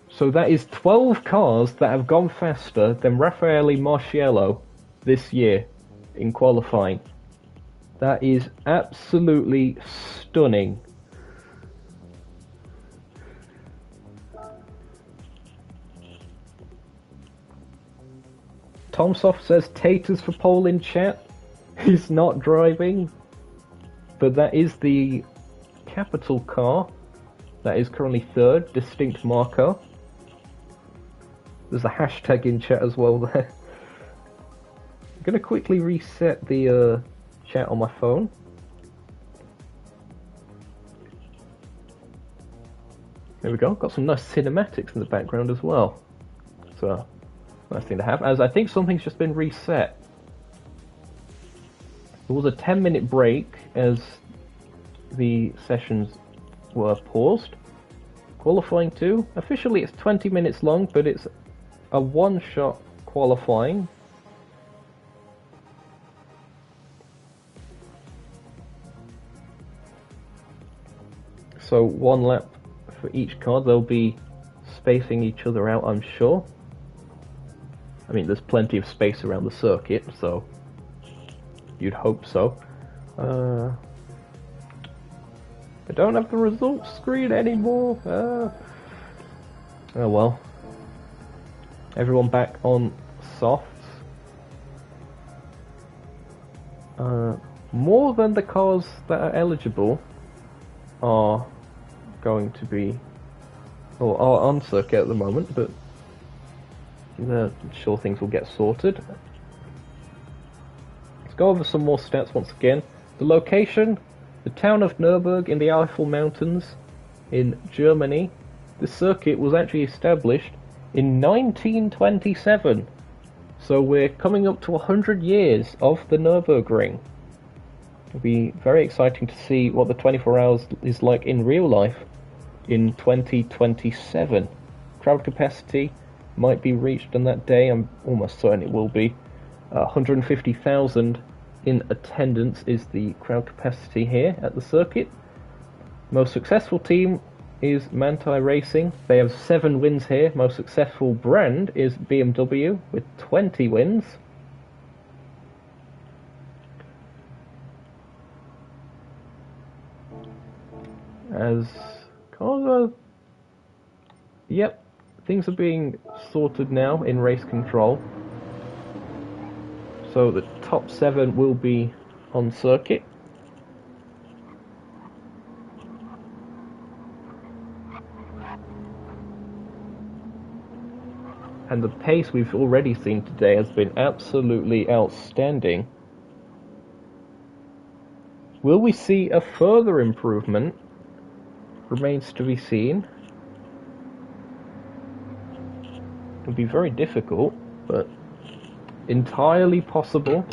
Speaker 1: So that is 12 cars that have gone faster than Raffaele Marciello this year in qualifying. That is absolutely stunning. Tomsoft says taters for pole in chat. He's not driving, but that is the capital car. That is currently third, distinct marker. There's a hashtag in chat as well there. I'm going to quickly reset the chat on my phone. There we go, got some nice cinematics in the background as well. So, nice thing to have, as I think something's just been reset. There was a 10-minute break as the sessions were paused. Qualifying 2, officially it's 20 minutes long, but it's a one-shot qualifying. So 1 lap for each car. They'll be spacing each other out, I'm sure. I mean, there's plenty of space around the circuit, so you'd hope so. I don't have the results screen anymore. Oh well. Everyone back on softs. More than the cars that are eligible are going to be, or are on circuit at the moment, but I'm sure things will get sorted. Let's go over some more stats once again. The location, the town of Nürburgring in the Eifel Mountains in Germany. The circuit was actually established in 1927. So we're coming up to 100 years of the Nürburgring. It'll be very exciting to see what the 24 hours is like in real life in 2027. Crowd capacity might be reached on that day. I'm almost certain it will be. 150,000 in attendance is the crowd capacity here at the circuit. Most successful team is Manti Racing. They have 7 wins here. Most successful brand is BMW with 20 wins. As cars are... Yep, things are being sorted now in race control. So the top 7 will be on circuit. And the pace we've already seen today has been absolutely outstanding. Will we see a further improvement? Remains to be seen. It'll be very difficult, but entirely possible.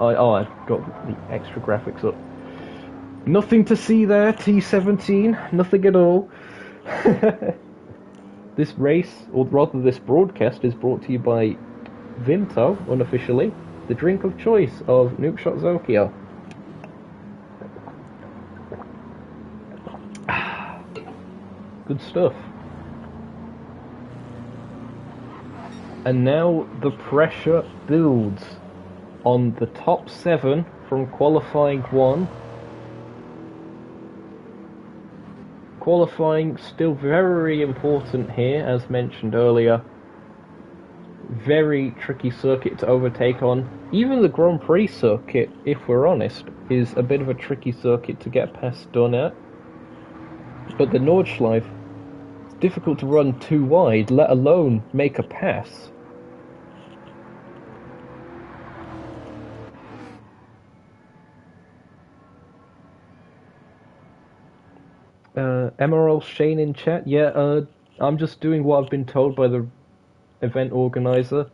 Speaker 1: I've got the extra graphics up. Nothing to see there, T17. Nothing at all. This race, or rather this broadcast, is brought to you by Vimto, unofficially, the drink of choice of Nookshot Zokeo. Good stuff. And now the pressure builds on the top 7 from qualifying 1. Qualifying still very important here, as mentioned earlier. Very tricky circuit to overtake on. Even the Grand Prix circuit, if we're honest, is a bit of a tricky circuit to get past done at. But the Nordschleife, it's difficult to run too wide, let alone make a pass. Emerald Shane in chat. Yeah, I'm just doing what I've been told by the event organizer.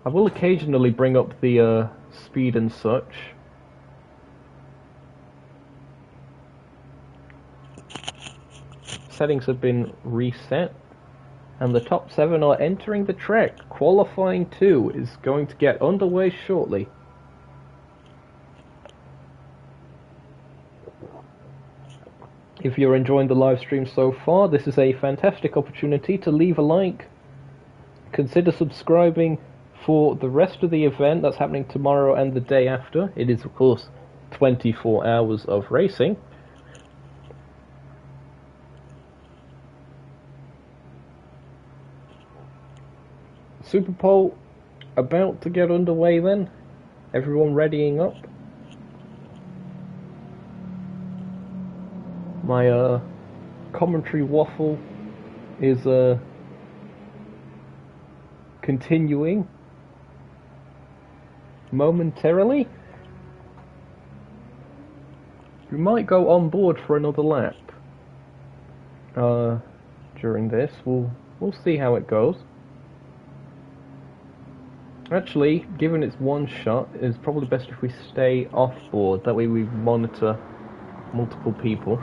Speaker 1: I will occasionally bring up the speed and such. Settings have been reset, and the top 7 are entering the track. Qualifying 2 is going to get underway shortly. If you're enjoying the live stream so far, this is a fantastic opportunity to leave a like. Consider subscribing for the rest of the event that's happening tomorrow and the day after. It is, of course, 24 hours of racing. Super Pole about to get underway then. Everyone readying up. My commentary waffle is continuing momentarily. We might go on board for another lap during this. We'll see how it goes. Actually, given it's one shot, it's probably best if we stay off board. That way we monitor multiple people.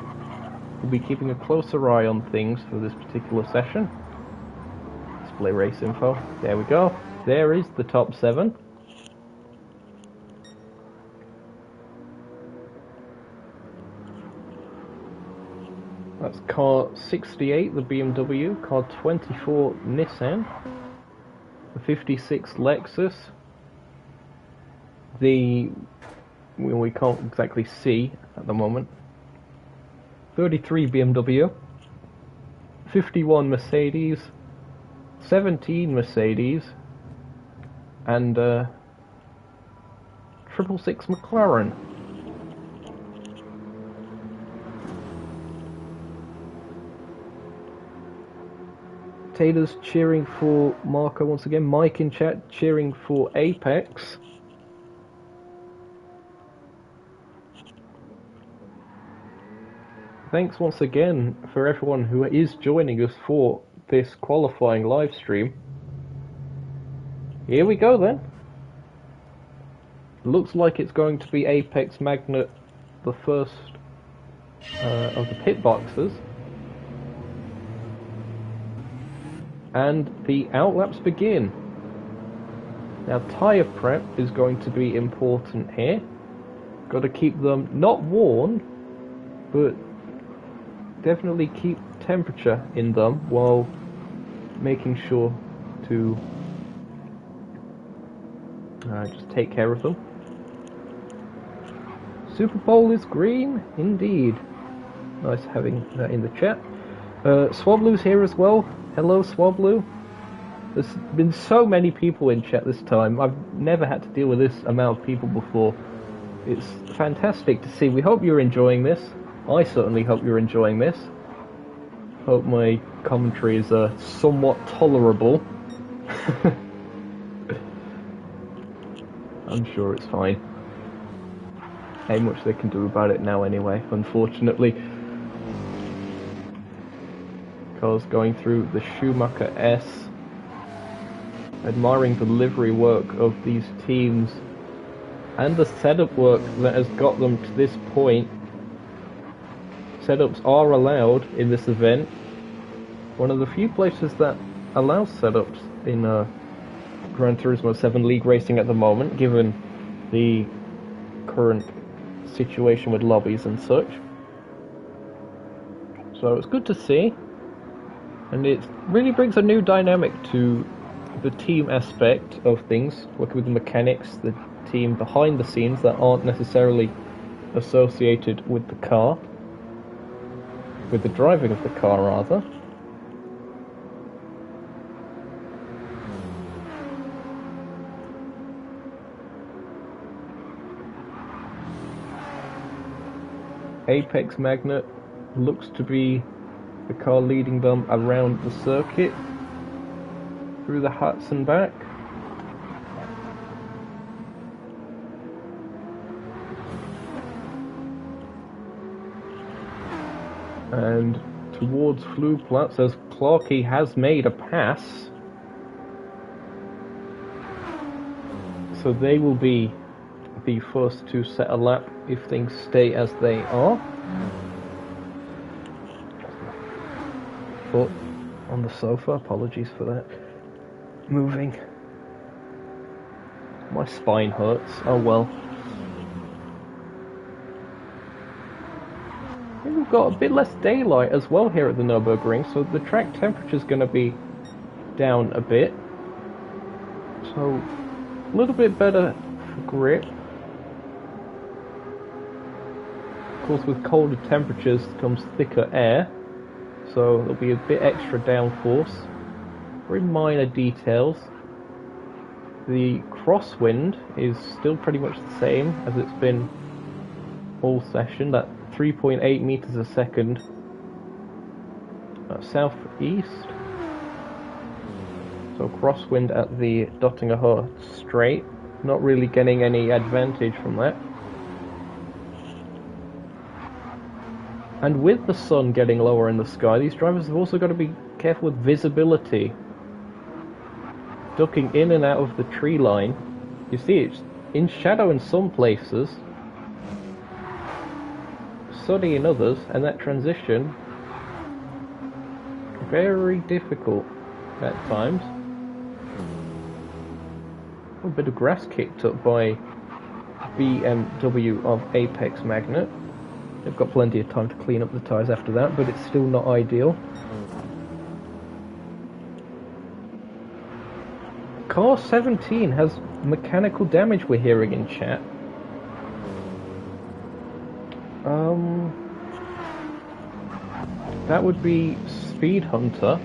Speaker 1: We'll be keeping a closer eye on things for this particular session. Display race info. There we go. There is the top 7. That's car 68, the BMW, car 24, Nissan, the 56 Lexus, we can't exactly see at the moment, 33 BMW, 51 Mercedes, 17 Mercedes, and 666 McLaren. Taylor's cheering for Marco once again. Mike in chat cheering for Apex. Thanks once again for everyone who is joining us for this qualifying live stream. Here we go then. Looks like it's going to be Apex Magnet, the first of the pit boxes. And the outlaps begin. Now tyre prep is going to be important here. Got to keep them not worn, but definitely keep temperature in them while making sure to just take care of them. Super Bowl is green, indeed. Nice having that in the chat. Swablu's here as well. Hello, Swablu. There's been so many people in chat this time. I've never had to deal with this amount of people before. It's fantastic to see. We hope you're enjoying this. I certainly hope you're enjoying this. Hope my commentary is somewhat tolerable. I'm sure it's fine. Ain't much they can do about it now anyway, unfortunately. Cars going through the Schumacher S. Admiring the livery work of these teams and the setup work that has got them to this point. Setups are allowed in this event. One of the few places that allows setups in Gran Turismo 7 League Racing at the moment, given the current situation with lobbies and such. So it's good to see, and it really brings a new dynamic to the team aspect of things, working with the mechanics, the team behind the scenes that aren't necessarily associated with the car. With the driving of the car, rather. Apex Magnet looks to be the car leading them around the circuit, through the huts and back. And towards Flugplatz as Clarky has made a pass. So they will be the first to set a lap if things stay as they are. Foot on the sofa, apologies for that. Moving. My spine hurts, oh well. We've got a bit less daylight as well here at the Nürburgring, so the track temperature's going to be down a bit. So, a little bit better for grip. Of course, with colder temperatures comes thicker air, so there'll be a bit extra downforce. Very minor details. The crosswind is still pretty much the same as it's been all session, that 3.8 meters a second southeast. So crosswind at the Dottinger Strait, not really getting any advantage from that. And with the sun getting lower in the sky, these drivers have also got to be careful with visibility. Ducking in and out of the tree line. You see it's in shadow in some places, sunny in others, and that transition very difficult at times. A bit of grass kicked up by BMW of Apex Magnet. They've got plenty of time to clean up the tyres after that, but it's still not ideal. Car 17 has mechanical damage, we're hearing in chat. That would be Speed Hunter.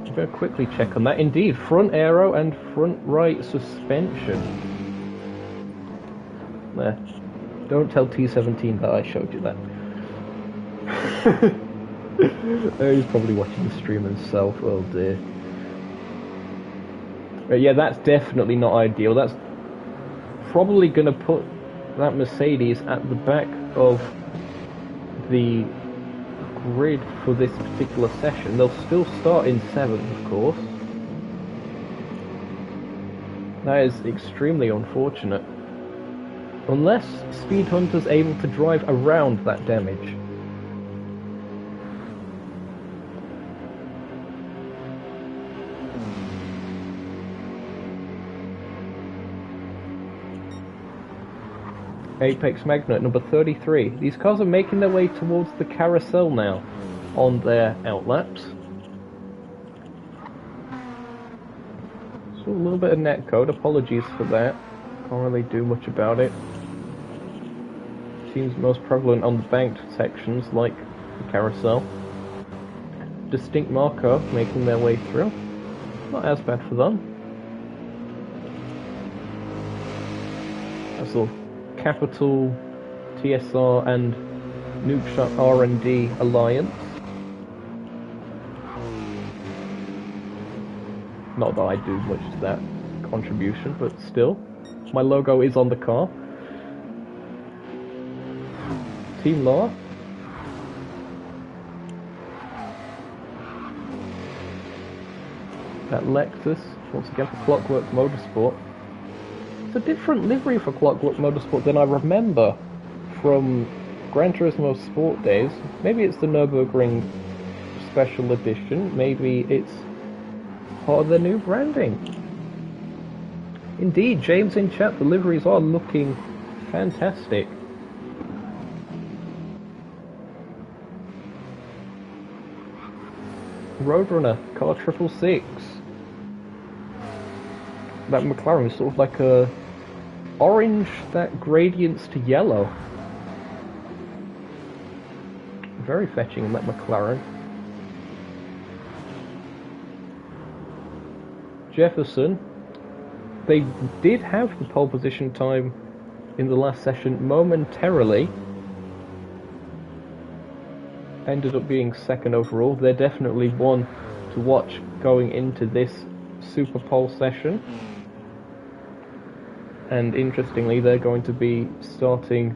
Speaker 1: I'm going to quickly check on that. Indeed, front aero and front right suspension. There. Don't tell T17 that I showed you that. He's probably watching the stream himself, oh dear. But yeah, that's definitely not ideal. That's probably going to put that Mercedes at the back of the grid for this particular session. They'll still start in 7th, of course. That is extremely unfortunate. Unless Speed Hunter's able to drive around that damage. Apex Magnet, number 33. These cars are making their way towards the carousel now on their outlaps. So a little bit of netcode, apologies for that. Can't really do much about it. Seems most prevalent on the banked sections like the carousel. Distinct marker making their way through. Not as bad for them. That's all. Capital, TSR and Noobshot R&D Alliance. Not that I do much to that contribution, but still. My logo is on the car. Team Law. That Lexus, once again for Clockwork Motorsport. It's a different livery for Clockwork Motorsport than I remember from Gran Turismo Sport days. Maybe it's the Nürburgring Special Edition, maybe it's part of the new branding. Indeed, James in chat, the liveries are looking fantastic. Roadrunner, car 666. That McLaren is sort of like a orange that gradients to yellow. Very fetching in that McLaren. Jefferson. They did have the pole position time in the last session momentarily. Ended up being second overall. They're definitely one to watch going into this Super Pole session. And interestingly, they're going to be starting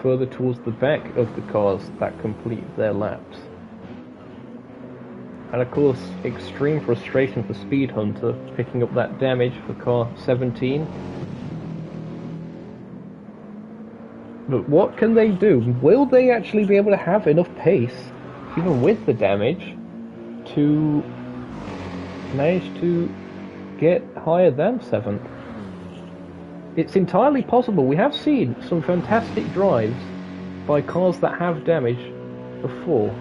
Speaker 1: further towards the back of the cars that complete their laps. And of course, extreme frustration for Speed Hunter picking up that damage for car 17. But what can they do? Will they actually be able to have enough pace, even with the damage, to manage to get higher than 7th? It's entirely possible. We have seen some fantastic drives by cars that have damage before.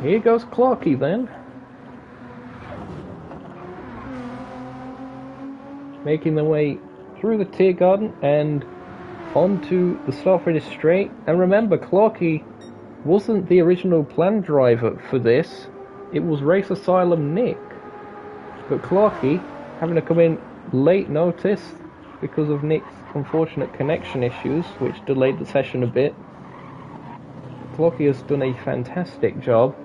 Speaker 1: Here goes Clarky then. Making their way through the Tear Garden and onto the start-finish straight. And remember, Clarky wasn't the original planned driver for this. It was Race Asylum Nick. But Clarky, having to come in late notice because of Nick's unfortunate connection issues, which delayed the session a bit. Clarky has done a fantastic job.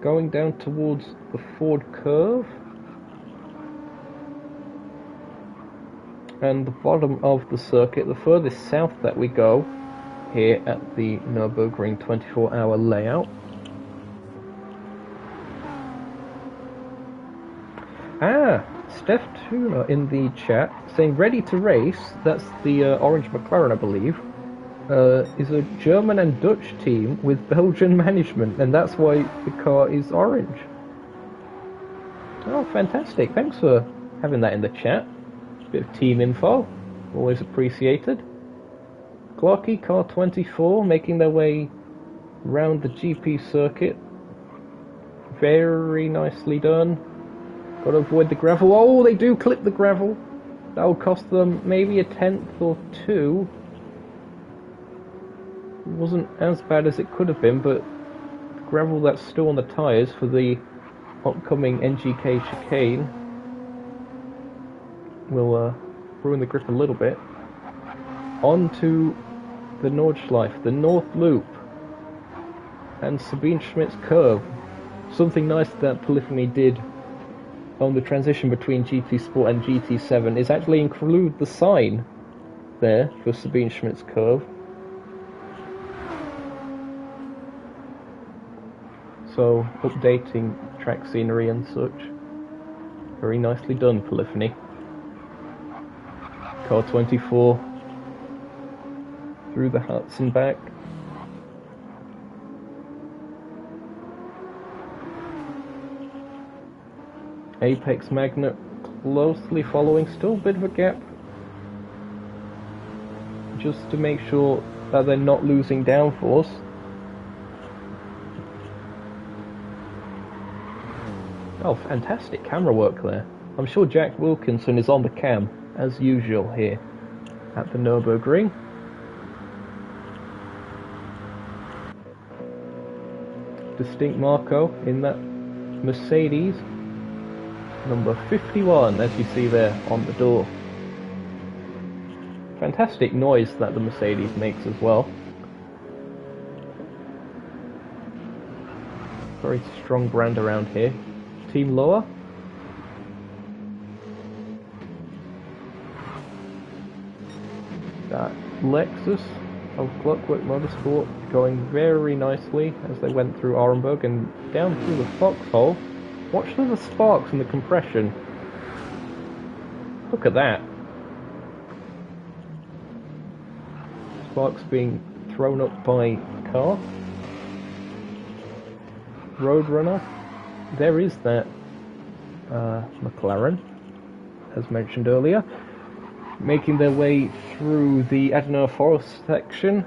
Speaker 1: Going down towards the Ford curve. And the bottom of the circuit, the furthest south that we go, here at the Nürburgring 24-hour layout. Steph Tuna in the chat saying ready to race. That's the orange McLaren, I believe. Is a German and Dutch team with Belgian management, and that's why the car is orange. Oh, fantastic. Thanks for having that in the chat. Bit of team info, always appreciated. Clarky, car 24, making their way round the GP circuit. Very nicely done. Got to avoid the gravel. Oh, they do clip the gravel. That'll cost them maybe a 10th or 2. It wasn't as bad as it could have been, but the gravel that's still on the tyres for the upcoming NGK chicane will ruin the grip a little bit. On to the Nordschleife, the North Loop, and Sabine Schmidt's curve. Something nice that Polyphony did on the transition between GT Sport and GT7 is actually include the sign there for Sabine Schmidt's curve. So, updating track scenery and such. Very nicely done, Polyphony. Car 24 through the huts and back. Apex Magnet closely following, still a bit of a gap. Just to make sure that they're not losing downforce. Oh, fantastic camera work there. I'm sure Jack Wilkinson is on the cam, as usual here at the Nürburgring. Distinct Marco in that Mercedes. Number 51, as you see there on the door. Fantastic noise that the Mercedes makes as well. Very strong brand around here. Team Lower. That Lexus of Clockwork Motorsport going very nicely as they went through Orenburg and down through the foxhole. Watch the sparks and the compression. Look at that. Sparks being thrown up by car. Roadrunner. There is that McLaren, as mentioned earlier, making their way through the Adenauer Forest section.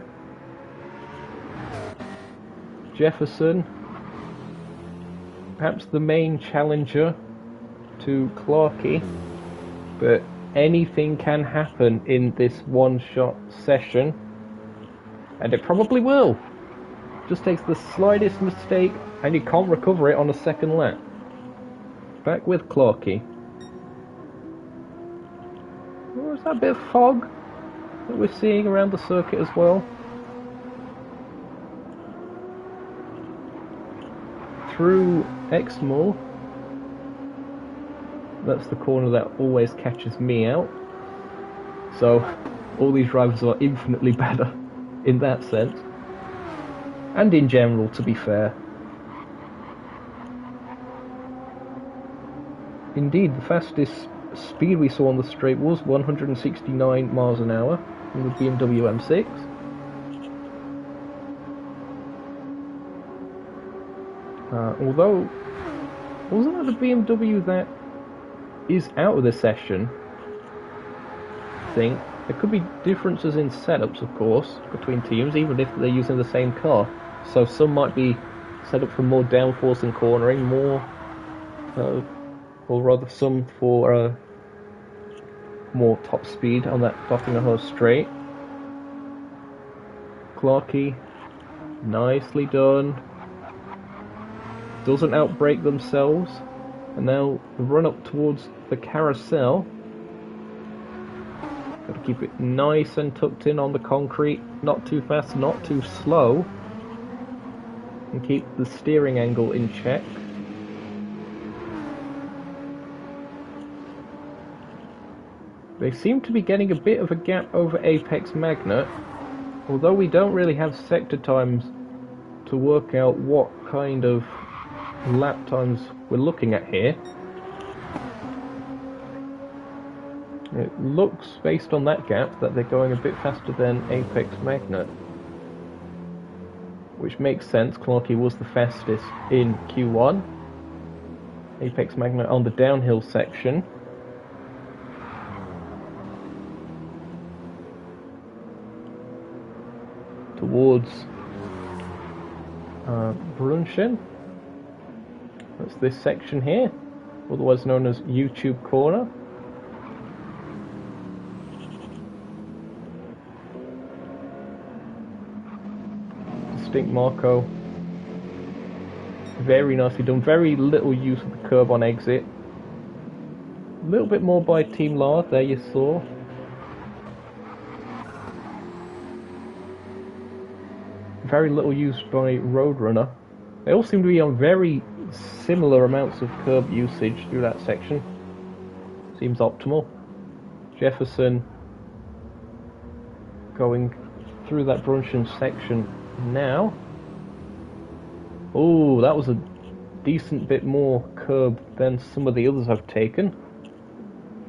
Speaker 1: Jefferson, perhaps the main challenger to Clarky, but anything can happen in this one-shot session, and it probably will. Just takes the slightest mistake and you can't recover it on a second lap. Back with Clarky. Oh, is that a bit of fog that we're seeing around the circuit as well? Through Exmoor, That's the corner that always catches me out. So all these drivers are infinitely better in that sense. And in general, to be fair. Indeed, the fastest speed we saw on the straight was 169 miles an hour in the BMW M6. Although, wasn't that the BMW that is out of the session? I think there could be differences in setups, of course, between teams, even if they're using the same car. So some might be set up for more downforce and cornering, more, or rather some for more top speed on that Nottingham straight. Clarkey, nicely done. Doesn't outbrake themselves, and now the run up towards the carousel. Got to keep it nice and tucked in on the concrete, not too fast, not too slow, and keep the steering angle in check. They seem to be getting a bit of a gap over Apex Magnet, although we don't really have sector times to work out what kind of lap times we're looking at here. It looks, based on that gap, that they're going a bit faster than Apex Magnet, which makes sense. Clarkey was the fastest in Q1. Apex Magnet on the downhill section. Towards Brunchen. That's this section here, otherwise known as YouTube Corner. Distinct Marco. Very nicely done. Very little use of the curb on exit. A little bit more by Team Lard, there you saw. Very little used by Roadrunner. They all seem to be on very similar amounts of curb usage through that section. Seems optimal. Jefferson going through that Brunchen section now. Oh, that was a decent bit more curb than some of the others I've taken.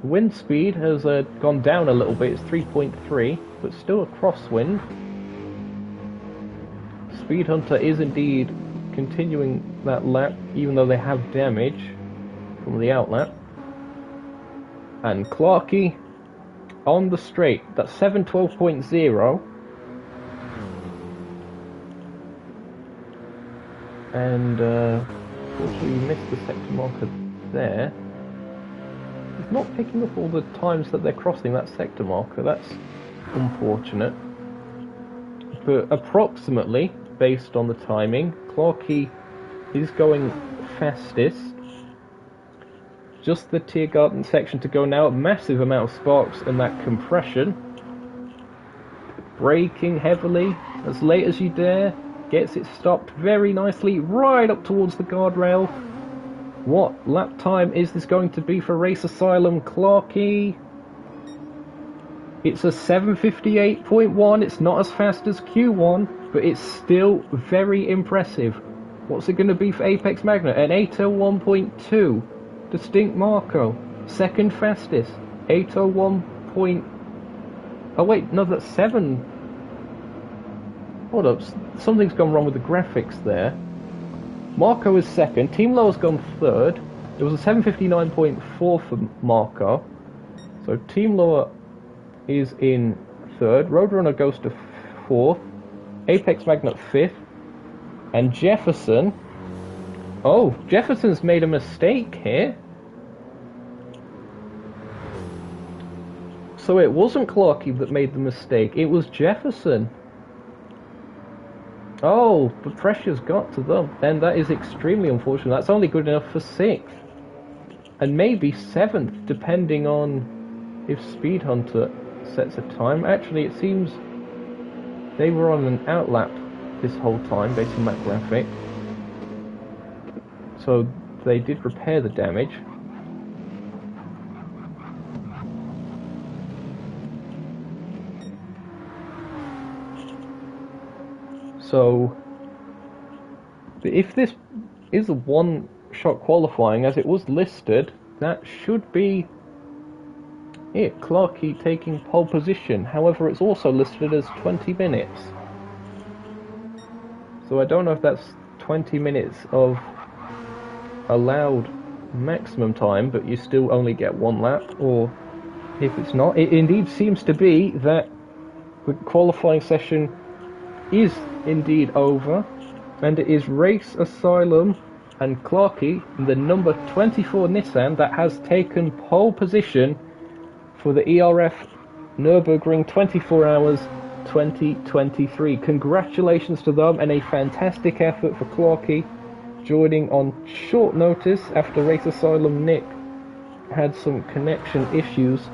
Speaker 1: Wind speed has gone down a little bit, it's 3.3, but still a crosswind. Speed Hunter is indeed continuing that lap, even though they have damage from the outlap. And Clarkey on the straight, that's 712.0. And unfortunately we missed the sector marker there. It's not picking up all the times that they're crossing that sector marker, that's unfortunate. But approximately, based on the timing, Clarkey is going fastest. Just the Tiergarten section to go now. A massive amount of sparks and that compression. Braking heavily, as late as you dare. Gets it stopped very nicely, right up towards the guardrail. What lap time is this going to be for Race Asylum Clarkey? It's a 7:58.1, it's not as fast as Q1, but it's still very impressive. What's it going to be for Apex Magnet? An 801.2. Distinct Marco, second fastest. 801. Oh wait, no, that's 7. Hold up, something's gone wrong with the graphics there. Marco is second, Team Lowe's gone third. It was a 7:59.4 for Marco. So Team Lower is in third, Roadrunner goes to fourth, Apex Magnet fifth, and Jefferson... Oh, Jefferson's made a mistake here. So it wasn't Clarkey that made the mistake, it was Jefferson. Oh, the pressure's got to them, and that is extremely unfortunate. That's only good enough for 6th. And maybe 7th, depending on if Speed Hunter sets a time. Actually, it seems they were on an outlap this whole time, based on that graphic. So they did repair the damage. So, if this is a one-shot qualifying as it was listed, that should be it. Clarkey taking pole position. However, it's also listed as 20 minutes. So I don't know if that's 20 minutes of allowed maximum time, but you still only get one lap, or if it's not. It indeed seems to be that the qualifying session is indeed over, and it is Race Asylum and Clarkey, the number 24 Nissan, that has taken pole position for the ERF Nürburgring 24 Hours 2023. Congratulations to them, and a fantastic effort for Clarkey, joining on short notice after Race Asylum Nick had some connection issues.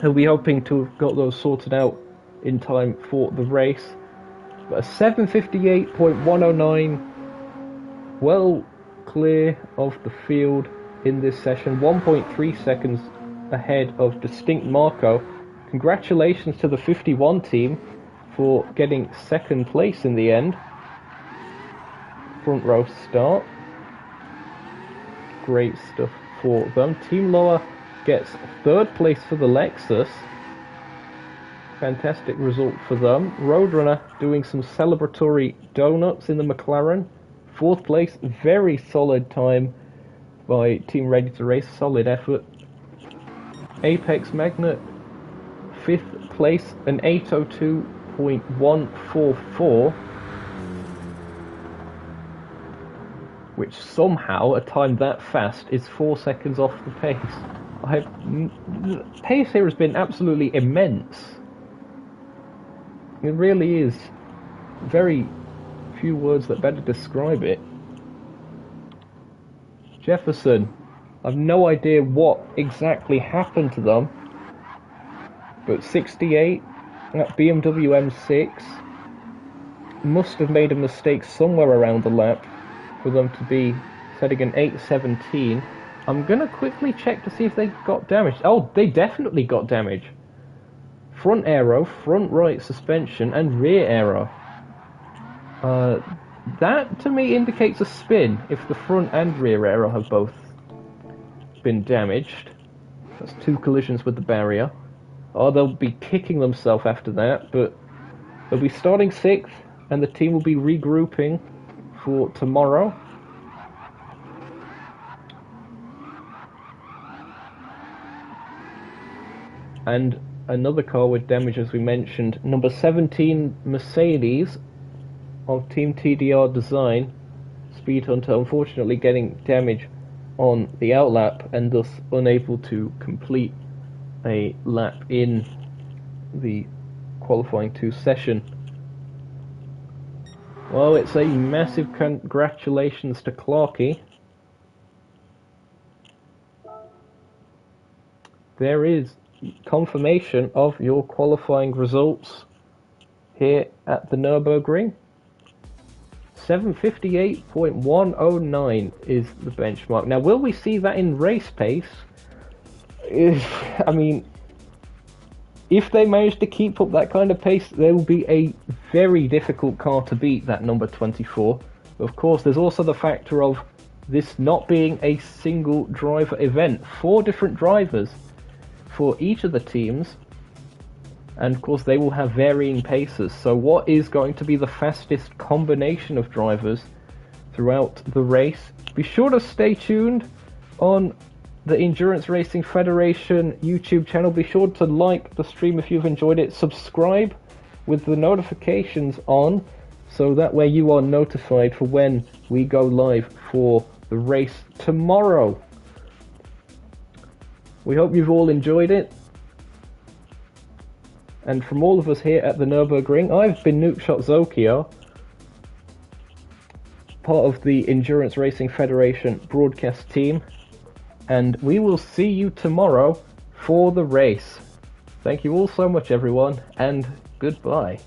Speaker 1: He'll be hoping to have got those sorted out in time for the race. But a 7:58.109, well clear of the field in this session, 1.3 seconds ahead of Distinct Marco. Congratulations to the 51 team for getting second place in the end. Front row start. Great stuff for them. Team Lower gets third place for the Lexus. Fantastic result for them. Roadrunner doing some celebratory donuts in the McLaren. Fourth place, very solid time by Team Ready to Race, solid effort. Apex Magnet, fifth place, an 8:02.144, which somehow, a time that fast, is 4 seconds off the pace. The pace here has been absolutely immense. It really is. Very few words that better describe it. Jefferson, I've no idea what exactly happened to them, but 68 at BMW M6 must have made a mistake somewhere around the lap for them to be setting an 8:17. I'm gonna quickly check to see if they got damaged. Oh, they definitely got damage. Front aero, front right suspension, and rear aero. That to me indicates a spin if the front and rear aero have both been damaged. That's 2 collisions with the barrier. Oh, they'll be kicking themselves after that, but they'll be starting 6th, and the team will be regrouping for tomorrow. And another car with damage, as we mentioned, number 17 Mercedes of Team TDR Design, Speed Hunter, unfortunately getting damage on the outlap and thus unable to complete a lap in the qualifying 2 session. Well, it's a massive congratulations to Clarkey. There is confirmation of your qualifying results here at the Nürburgring. 7:58.109 is the benchmark. Now, will we see that in race pace? I mean, if they manage to keep up that kind of pace, there will be a very difficult car to beat, that number 24. Of course, there's also the factor of this not being a single driver event. 4 different drivers for each of the teams, and of course they will have varying paces. So what is going to be the fastest combination of drivers throughout the race? Be sure to stay tuned on the Endurance Racing Federation YouTube channel. Be sure to like the stream if you've enjoyed it. Subscribe with the notifications on, so that way you are notified for when we go live for the race tomorrow. We hope you've all enjoyed it. And from all of us here at the Nürburgring, I've been Nookshot Zokeo, part of the Endurance Racing Federation broadcast team, and we will see you tomorrow for the race. Thank you all so much, everyone, and goodbye.